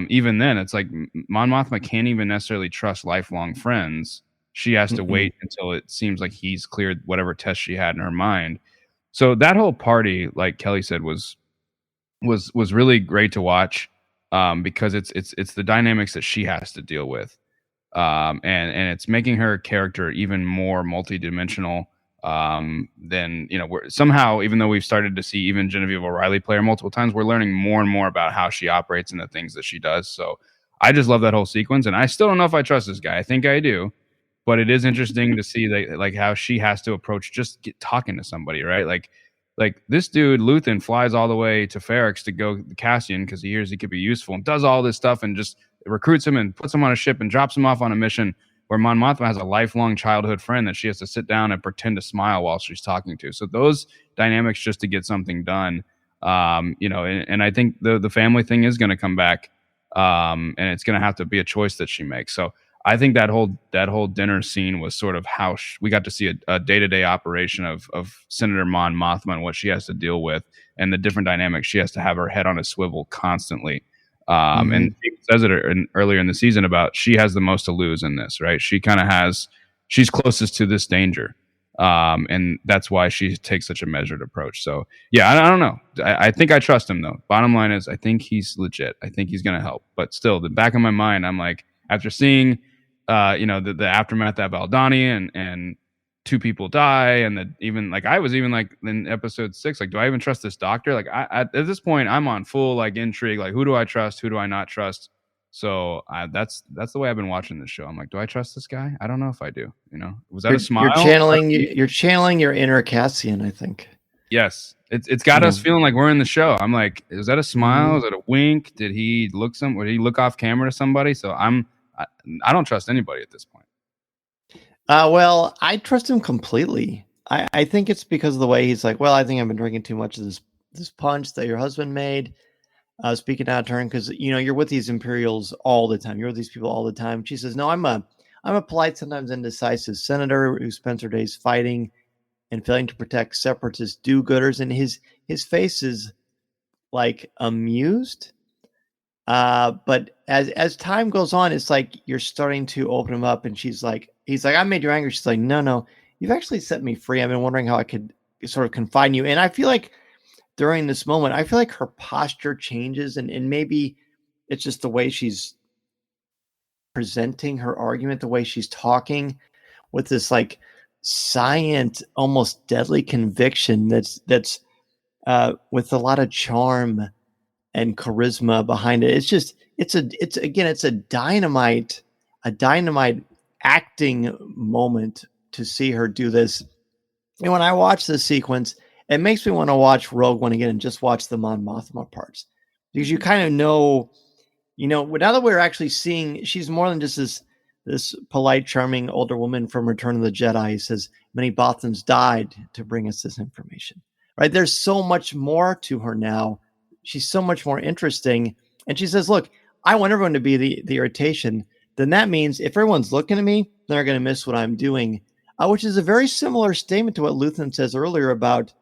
even then, it's like Mon Mothma can't even necessarily trust lifelong friends. She has to
Mm-mm.
wait until it seems like he's cleared whatever test she had in her mind. So that whole party, like Kelly said, was really great to watch, because it's the dynamics that she has to deal with, and it's making her character even more multidimensional, than we're somehow, even though we've started to see even Genevieve O'Reilly play her multiple times, we're learning more and more about how she operates and the things that she does. So I just love that whole sequence, and I still don't know if I trust this guy. I think I do, but it is interesting to see that, like, how she has to approach talking to somebody, right? Like this dude Luthen flies all the way to Ferrix to go to Cassian because he hears he could be useful, and does all this stuff and just recruits him and puts him on a ship and drops him off on a mission where Mon Mothma has a lifelong childhood friend that she has to sit down and pretend to smile while she's talking to. So those dynamics just to get something done, and I think the family thing is going to come back, and it's going to have to be a choice that she makes. So I think that whole dinner scene was sort of how we got to see a day-to-day operation of Senator Mon Mothma and what she has to deal with, and the different dynamics. She has to have her head on a swivel constantly. And she says it earlier in the season about she has the most to lose in this, right? She's closest to this danger. And that's why she takes such a measured approach. So yeah, I don't know. I think I trust him though. Bottom line is I think he's legit. I think he's going to help, but still the back of my mind, I'm like, after seeing, the aftermath of Aldani and two people die, and I was even like in episode 6, like, do I even trust this doctor? Like, at this point, I'm on full like intrigue. Like, who do I trust? Who do I not trust? So that's the way I've been watching this show. I'm like, do I trust this guy? I don't know if I do. Was that a smile?
You're channeling your inner Cassian, I think.
Yes, it's got us feeling like we're in the show. I'm like, is that a smile? Is that a wink? Did he look off camera to somebody? So I don't trust anybody at this point.
Well, I trust him completely. I think it's because of the way he's like, well, I think I've been drinking too much of this punch that your husband made. Speaking out of turn, because you're with these Imperials all the time. You're with these people all the time. She says, no, I'm a polite, sometimes indecisive senator who spends her days fighting and failing to protect separatist do-gooders. And his face is like amused. But as time goes on, it's like you're starting to open him up, and he's like, I made you angry. She's like, no, you've actually set me free. I've been wondering how I could sort of confide in you. And I feel like during this moment, I feel like her posture changes, and maybe it's just the way she's presenting her argument, the way she's talking with this like silent, almost deadly conviction that's with a lot of charm and charisma behind it. It's a dynamite acting moment to see her do this. And when I watch this sequence, it makes me want to watch Rogue One again and just watch the Mon Mothma parts, because you kind of know, now that we're actually seeing, she's more than just this polite, charming older woman from Return of the Jedi who says many Bothans died to bring us this information. Right? There's so much more to her now. She's so much more interesting. And she says, look, I want everyone to be the irritation. Then that means if everyone's looking at me, they're going to miss what I'm doing, which is a very similar statement to what Luthen says earlier about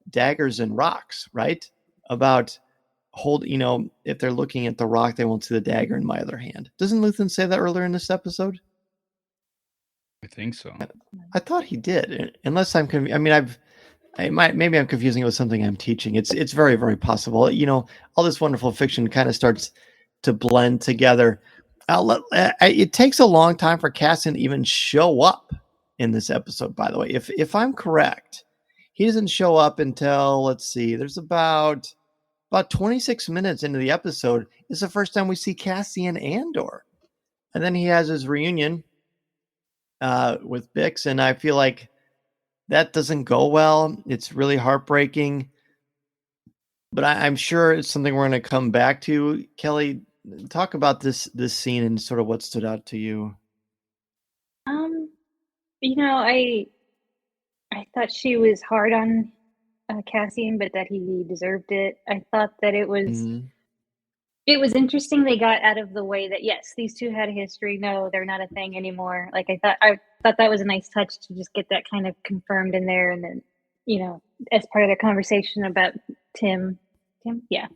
daggers and rocks, right? About if they're looking at the rock, they won't see the dagger in my other hand. Doesn't Luthen say that earlier in this episode?
I think so.
I thought he did, unless I'm confused. I mean, maybe I'm confusing it with something I'm teaching. It's very, very possible. All this wonderful fiction kind of starts to blend together. It takes a long time for Cassian to even show up in this episode, by the way. If I'm correct, he doesn't show up until, let's see, there's about 26 minutes into the episode. It's the first time we see Cassian Andor. And then he has his reunion with Bix, and I feel like that doesn't go well. It's really heartbreaking. But I'm sure it's something we're going to come back to. Kelly, talk about this scene and sort of what stood out to you.
I I thought she was hard on Cassian, but that he deserved it. I thought that it was interesting they got out of the way that yes, these two had a history. No, they're not a thing anymore. Like I thought that was a nice touch to just get that kind of confirmed in there, and then as part of their conversation about Tim, yeah.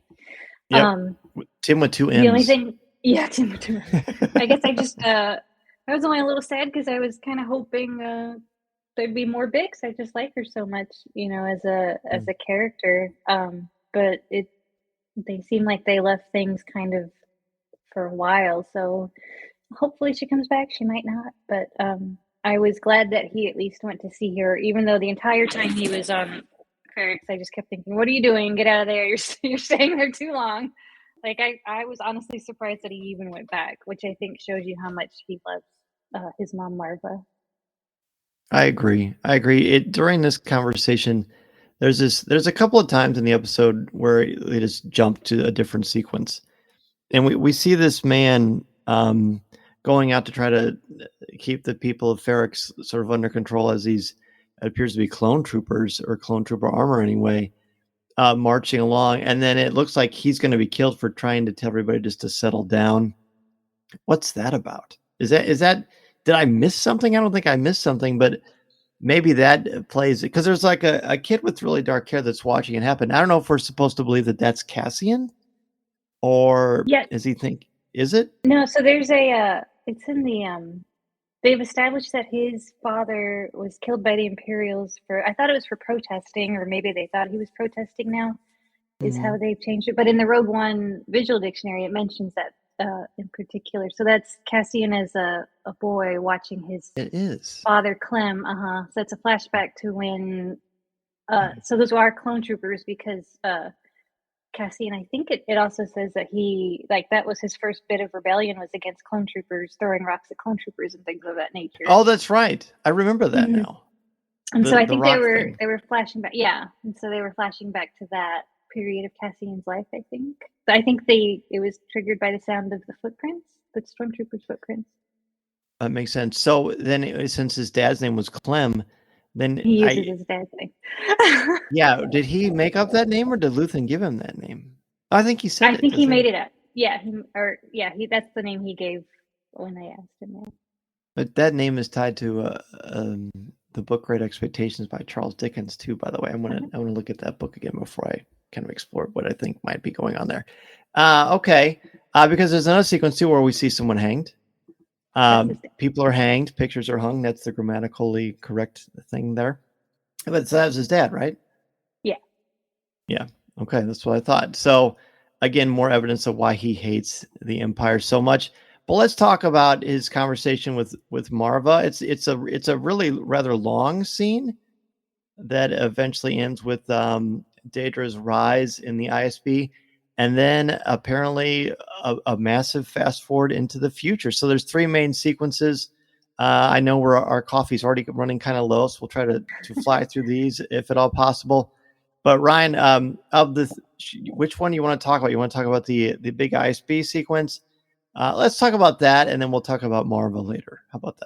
Tim with two M's.
The only thing, yeah, Tim with two M's. I guess I was only a little sad because I was kind of hoping there'd be more Bix. I just like her so much, as a character. But they seem like they left things kind of for a while. So hopefully she comes back. She might not, but I was glad that he at least went to see her, even though the entire time he was on Ferrix, I just kept thinking, "What are you doing? Get out of there! You're staying there too long." Like I was honestly surprised that he even went back, which I think shows you how much he loves his mom, Marva.
I agree. During this conversation, there's a couple of times in the episode where they just jump to a different sequence, and we see this man going out to try to keep the people of Ferrix sort of under control as these appears to be clone troopers or clone trooper armor anyway, marching along, and then it looks like he's going to be killed for trying to tell everybody just to settle down. What's that about? Is that did I miss something? I don't think I missed something, but maybe that plays it because there's like a kid with really dark hair that's watching it happen. I don't know if we're supposed to believe that that's Cassian, or is it?
No, so there's it's in the they've established that his father was killed by the Imperials I thought it was for protesting, or maybe they thought he was protesting now, is how they've changed it. But in the Rogue One visual dictionary, it mentions that in particular. So that's Cassian as a boy watching his father Clem. So it's a flashback to when so those are clone troopers, because Cassian, I think it also says that he, like, that was his first bit of rebellion was against clone troopers, throwing rocks at clone troopers and things of that nature.
Oh, that's right. I remember that now.
And so I think they were flashing back. Yeah. And so they were flashing back to that period of Cassian's life, I think. But I think it was triggered by the sound of the footprints, the stormtroopers' footprints.
That makes sense. So then, since his dad's name was Clem, then
he uses his dad's name.
Yeah, did he make up that name, or did Luthen give him that name? I think he said.
I think he made it up. Yeah, that's the name he gave when I asked him that.
But that name is tied to the book Great Expectations by Charles Dickens too. By the way, I want to look at that book again before I kind of explore what I think might be going on there. Okay, because there's another sequence too where we see someone hanged. People are hanged, pictures are hung. That's the grammatically correct thing there. But so that was his dad, right? Yeah. Okay, that's what I thought. So again, more evidence of why he hates the Empire so much. But let's talk about his conversation with Marva. It's a really rather long scene that eventually ends with Daedra's rise in the ISB. And then apparently a massive fast forward into the future. So there's three main sequences. I know our coffee's already running kind of low, so we'll try to fly through these if at all possible. But Ryan, which one do you want to talk about? You want to talk about the big ISB sequence? Let's talk about that, and then we'll talk about Marva later. How about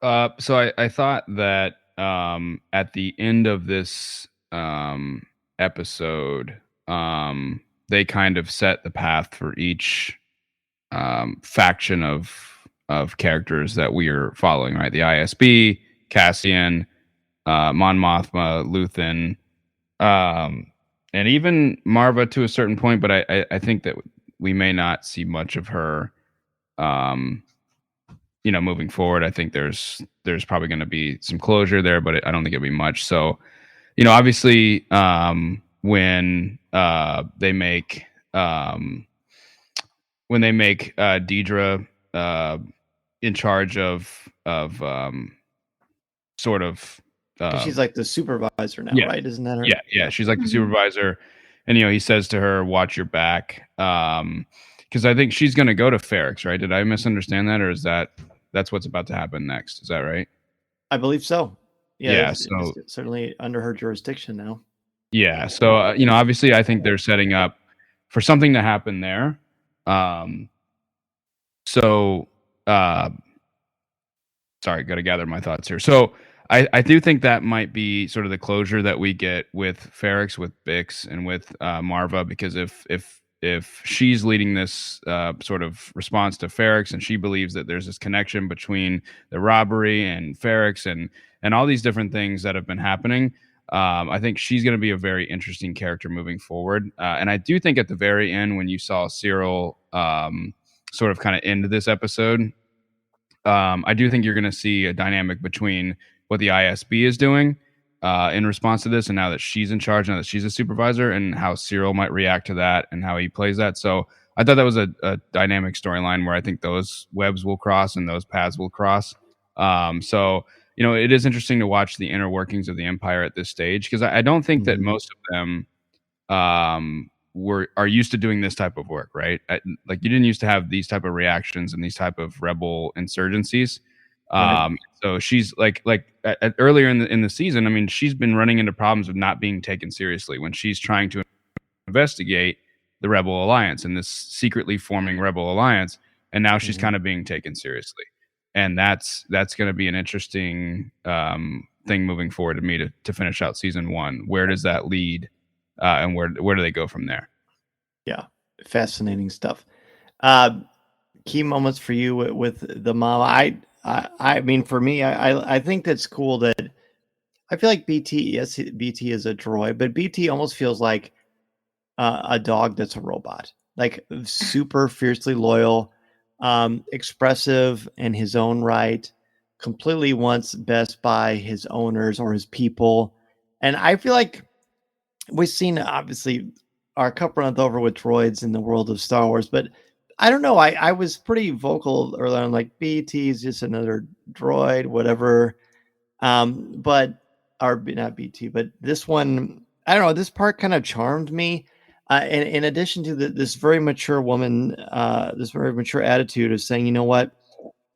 that? So I thought that at the end of this episode, they kind of set the path for each faction of characters that we are following, right? The ISB, Cassian, Mon Mothma, Luthen, and even Marva to a certain point, but I think that we may not see much of her moving forward. I think there's probably going to be some closure there, but I don't think it'll be much. So, obviously, when they make Deidre in charge of sort of
she's like the supervisor now, right? Isn't that her?
Yeah, she's like the supervisor, and he says to her, "Watch your back," because I think she's going to go to Ferrix, right? Did I misunderstand that, or is that's what's about to happen next? Is that right?
I believe so.
Yeah,
it's certainly under her jurisdiction now.
Yeah, so obviously, I think they're setting up for something to happen there. Sorry, got to gather my thoughts here. So I do think that might be sort of the closure that we get with Ferrex, with Bix, and with Marva, because if she's leading this sort of response to Ferrex, and she believes that there's this connection between the robbery and Ferrex and all these different things that have been happening, I think she's going to be a very interesting character moving forward. And I do think at the very end, when you saw Cyril sort of kind of end this episode, I do think you're going to see a dynamic between what the ISB is doing in response to this, and now that she's in charge, now that she's a supervisor, and how Cyril might react to that and how he plays that. So I thought that was a dynamic storyline where I think those webs will cross and those paths will cross. So, it is interesting to watch the inner workings of the Empire at this stage, because I don't think that most of them are used to doing this type of work, right? Like, you didn't used to have these type of reactions and these type of rebel insurgencies. Right. So she's like earlier in the season, I mean, she's been running into problems of not being taken seriously when she's trying to investigate the Rebel Alliance and this secretly forming Rebel Alliance, and now she's kind of being taken seriously, and that's going to be an interesting thing moving forward to me to finish out season 1. Where does that lead, and where do they go from there?
Yeah, fascinating stuff. Key moments for you with the mom. I mean, for me, I think that's cool that I feel like BT, yes, BT is a droid, but BT almost feels like a dog that's a robot, like super fiercely loyal, expressive in his own right, completely wants best by his owners or his people. And I feel like we've seen, obviously, our cup runneth over with droids in the world of Star Wars, but I don't know. I was pretty vocal earlier on, like, BT is just another droid, whatever. But, or not BT, but this one, I don't know. This part kind of charmed me. In addition to this very mature woman, this very mature attitude of saying, you know what,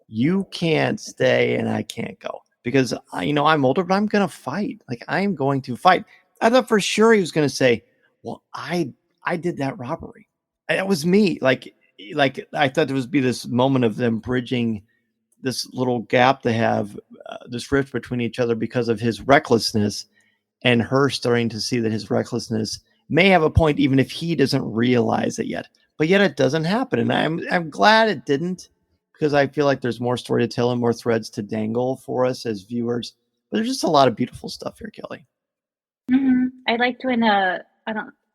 you can't stay and I can't go because I'm older, but I'm going to fight. Like, I'm going to fight. I thought for sure he was going to say, well, I did that robbery. That was me. Like I thought there would be this moment of them bridging this little gap they have, this rift between each other because of his recklessness, and her starting to see that his recklessness may have a point, even if he doesn't realize it yet. But yet it doesn't happen, and I'm glad it didn't, because I feel like there's more story to tell and more threads to dangle for us as viewers. But there's just a lot of beautiful stuff here, Kelly.
Mm-hmm. I liked when it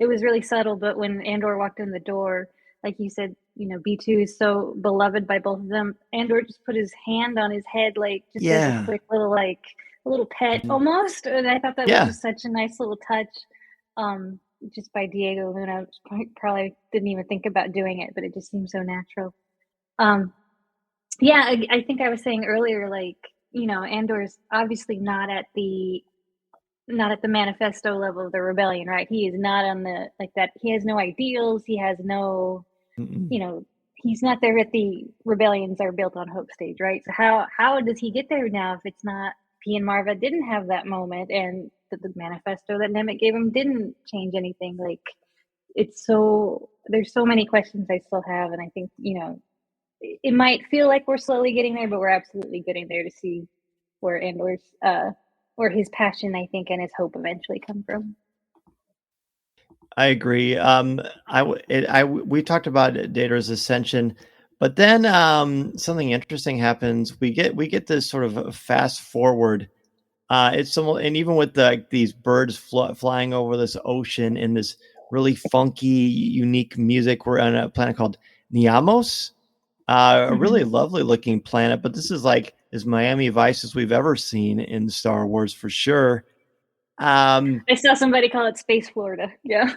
was really subtle, but when Andor walked in the door, like you said, B2 is so beloved by both of them. Andor just put his hand on his head, like just as a quick little, like a little pet almost. And I thought that was just such a nice little touch. Just by Diego Luna, probably didn't even think about doing it, but it just seemed so natural. I think I was saying earlier, like, Andor's obviously not at the manifesto level of the rebellion, right? He is not on the, like, that. He has no ideals. He has no, he's not there at the rebellions are built on hope stage, right? So how does he get there now if it's not, he and Marva didn't have that moment, and the manifesto that Nemec gave him didn't change anything. Like, there's so many questions I still have, and I think, it might feel like we're slowly getting there, but we're absolutely getting there to see where Andor's, where his passion, I think, and his hope eventually come from.
I agree. We talked about Data's ascension, but then something interesting happens. We get this sort of fast forward. It's and even with these birds flying over this ocean in this really funky, unique music. We're on a planet called Niamos, a really lovely looking planet. But this is like as Miami Vice as we've ever seen in Star Wars for sure.
I saw somebody call it Space Florida. Yeah.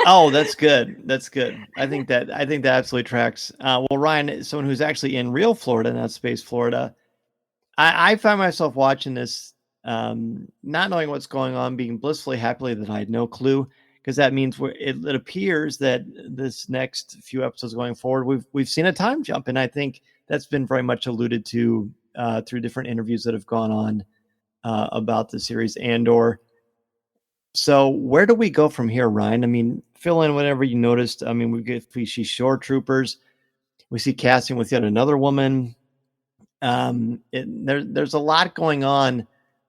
Oh, that's good. That's good. I think that absolutely tracks. Well, Ryan, someone who's actually in real Florida, not Space Florida, I find myself watching this, not knowing what's going on, being blissfully happy that I had no clue, because that means it appears that this next few episodes going forward, we've seen a time jump, and I think that's been very much alluded to through different interviews that have gone on about the series Andor. So where do we go from here, Ryan? I mean, fill in whatever you noticed. I mean, we see shore troopers, we see casting with yet another woman. There's a lot going on.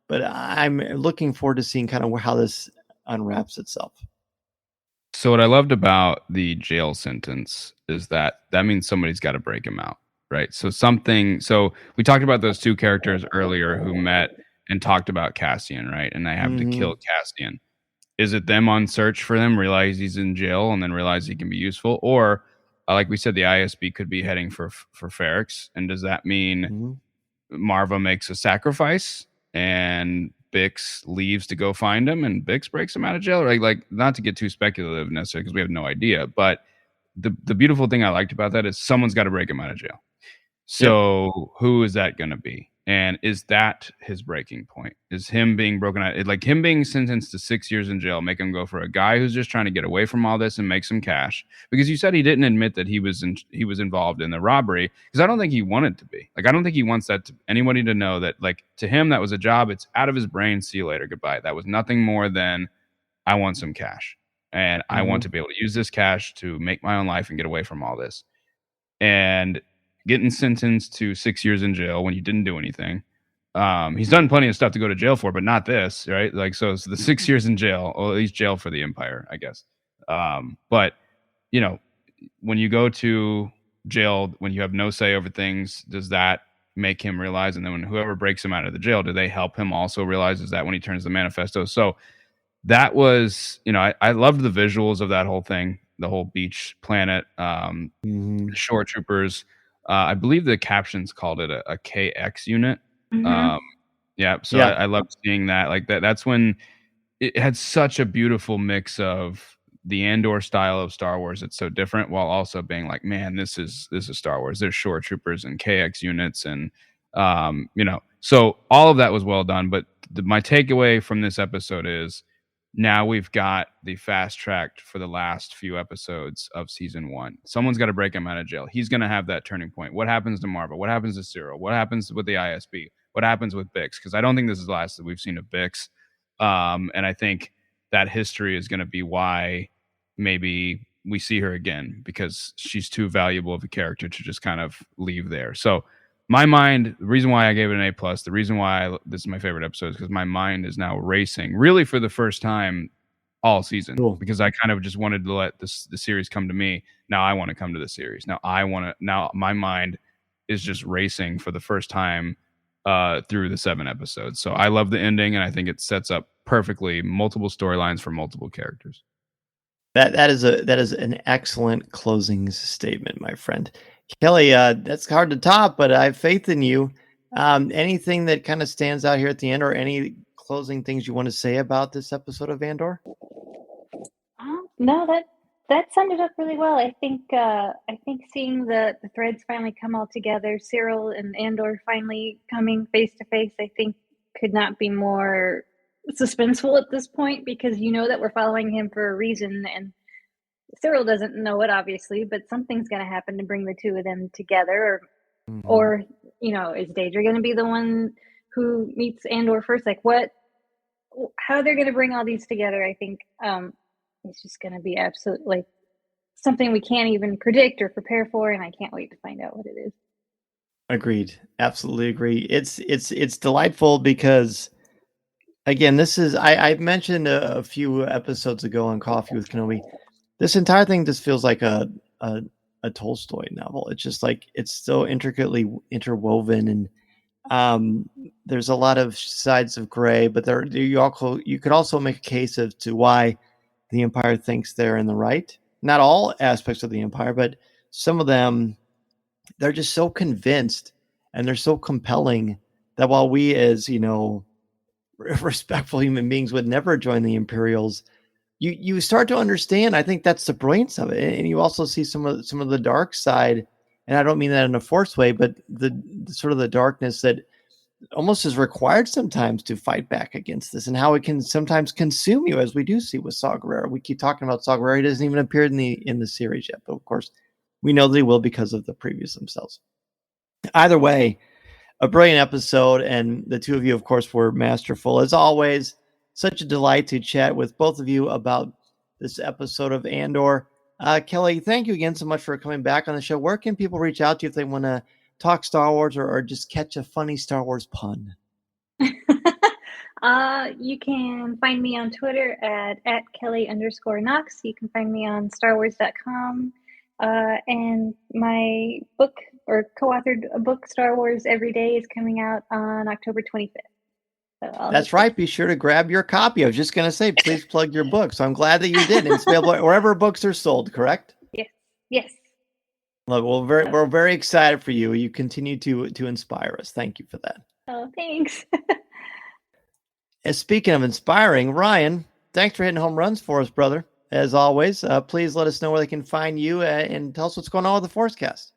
but I'm looking forward to seeing kind of how this unwraps itself.
So what I loved about the jail sentence is that means somebody's got to break him out, right? So we talked about those two characters earlier who met and talked about Cassian, right? And they have to kill Cassian. Is it them on search for him, realize he's in jail, and then realize he can be useful? Or, like we said, the ISB could be heading for Ferrix. And does that mean Marva makes a sacrifice and Bix leaves to go find him and Bix breaks him out of jail? Or like not to get too speculative necessarily because we have no idea. But the beautiful thing I liked about that is someone's got to break him out of jail. So who is that going to be? And is that his breaking point? Is him being broken out, like him being sentenced to 6 years in jail, make him go for a guy who's just trying to get away from all this and make some cash? Because you said he didn't admit that he was involved in the robbery, because I don't think he wanted to be. Like, I don't think he wants anybody to know that, like, to him, that was a job. It's out of his brain. See you later. Goodbye. That was nothing more than, I want some cash. And I want to be able to use this cash to make my own life and get away from all this. And getting sentenced to 6 years in jail when you didn't do anything. He's done plenty of stuff to go to jail for, but not this, right? Like, so the 6 years in jail, or at least jail for the Empire, I guess. But, you know, when you go to jail, when you have no say over things, does that make him realize? And then when whoever breaks him out of the jail, do they help him also realize? Is that when he turns the manifesto? So that was, you know, I loved the visuals of that whole thing, the whole beach planet, shore troopers. I believe the captions called it a KX unit. I love seeing that. Like that's when it had such a beautiful mix of the Andor style of Star Wars. It's so different, while also being like, man, this is Star Wars. There's shore troopers and KX units, and so all of that was well done. But my takeaway from this episode is, now we've got the fast tracked for the last few episodes of season 1. Someone's got to break him out of jail. He's going to have that turning point. What happens to Marva? What happens to Cyril? What happens with the ISB? What happens with Bix? Because I don't think this is the last that we've seen of Bix. And I think that history is going to be why maybe we see her again, because she's too valuable of a character to just kind of leave there. So my mind, the reason why I gave it an A+, the reason why this is my favorite episode, is because my mind is now racing, really for the first time all season. Cool. Because I kind of just wanted to let the series come to me. Now I want to come to the series. Now my mind is just racing for the first time through the 7 episodes. So I love the ending, and I think it sets up perfectly multiple storylines for multiple characters.
That is an excellent closing statement, my friend. Kelly, that's hard to top, but I have faith in you. Anything that kind of stands out here at the end, or any closing things you want to say about this episode of Andor?
No, that summed it up really well. I think seeing the threads finally come all together, Cyril and Andor finally coming face to face, I think could not be more suspenseful at this point, because you know that we're following him for a reason, and Cyril doesn't know it, obviously, but something's going to happen to bring the two of them together. Or is Daedra going to be the one who meets Andor first? Like, how they're going to bring all these together, I think it's just going to be absolutely something we can't even predict or prepare for, and I can't wait to find out what it is.
Agreed. Absolutely agree. It's delightful because, again, this is, I mentioned a few episodes ago on Coffee with Kenobi, this entire thing just feels like a Tolstoy novel. It's just like, it's so intricately interwoven, and there's a lot of sides of gray, but you could also make a case as to why the Empire thinks they're in the right. Not all aspects of the Empire, but some of them, they're just so convinced and they're so compelling that while we, as respectful human beings, would never join the Imperials, you start to understand. I think that's the brilliance of it, and you also see some of the dark side, and I don't mean that in a forced way, but the sort of the darkness that almost is required sometimes to fight back against this, and how it can sometimes consume you, as we do see with Saw Gerrera. We keep talking about Saw Gerrera; he doesn't even appear in the series yet, but of course, we know that he will because of the previews themselves. Either way, a brilliant episode, and the two of you, of course, were masterful as always. Such a delight to chat with both of you about this episode of Andor. Kelly, thank you again so much for coming back on the show. Where can people reach out to you if they want to talk Star Wars or just catch a funny Star Wars pun?
You can find me on Twitter at Kelly_Knox. You can find me on StarWars.com. And my book, or co-authored a book, Star Wars Every Day, is coming out on October 25th. So
That's right. Be sure to grab your copy. I was just going to say, please plug your book. So I'm glad that you did. And it's available wherever books are sold, correct?
Yes. Yes.
Well, we're very excited for you. You continue to inspire us. Thank you for that.
Oh, thanks.
And speaking of inspiring, Ryan, thanks for hitting home runs for us, brother. As always, please let us know where they can find you and tell us what's going on with the Forcecast.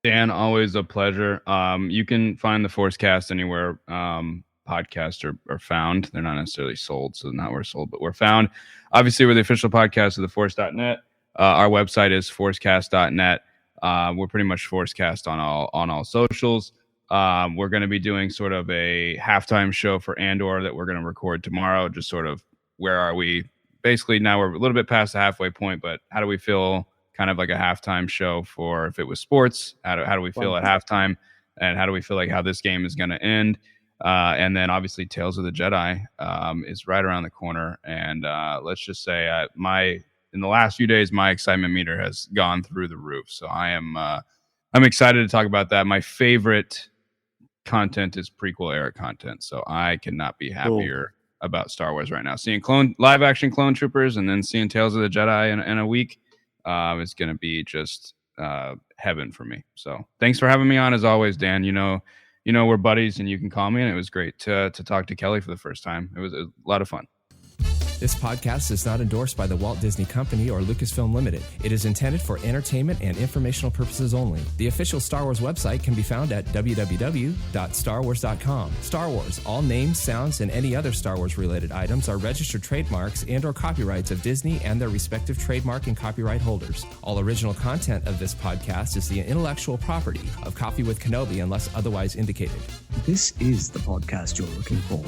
Dan, always a pleasure. You can find the Forcecast anywhere podcasts are found. They're not necessarily sold, so not we're sold, but we're found. Obviously, we're the official podcast of theforce.net. Our website is forcecast.net. We're pretty much Forcecast on all socials. We're going to be doing sort of a halftime show for Andor that we're going to record tomorrow. Just sort of where are we? Basically, now we're a little bit past the halfway point, but how do we feel? Kind of like a halftime show for if it was sports. How do we feel at halftime? And how do we feel like how this game is going to end? And then obviously Tales of the Jedi is right around the corner. And let's just say in the last few days, my excitement meter has gone through the roof. So I'm excited to talk about that. My favorite content is prequel era content. So I cannot be happier about Star Wars right now. Seeing live action Clone Troopers and then seeing Tales of the Jedi in a week is going to be just heaven for me. So thanks for having me on as always, Dan. You know, we're buddies and you can call me, and it was great to talk to Kelly for the first time. It was a lot of fun.
This podcast is not endorsed by the Walt Disney Company or Lucasfilm Limited. It is intended for entertainment and informational purposes only. The official Star Wars website can be found at www.starwars.com. Star Wars, all names, sounds, and any other Star Wars related items are registered trademarks and or copyrights of Disney and their respective trademark and copyright holders. All original content of this podcast is the intellectual property of Coffee with Kenobi unless otherwise indicated.
This is the podcast you're looking for.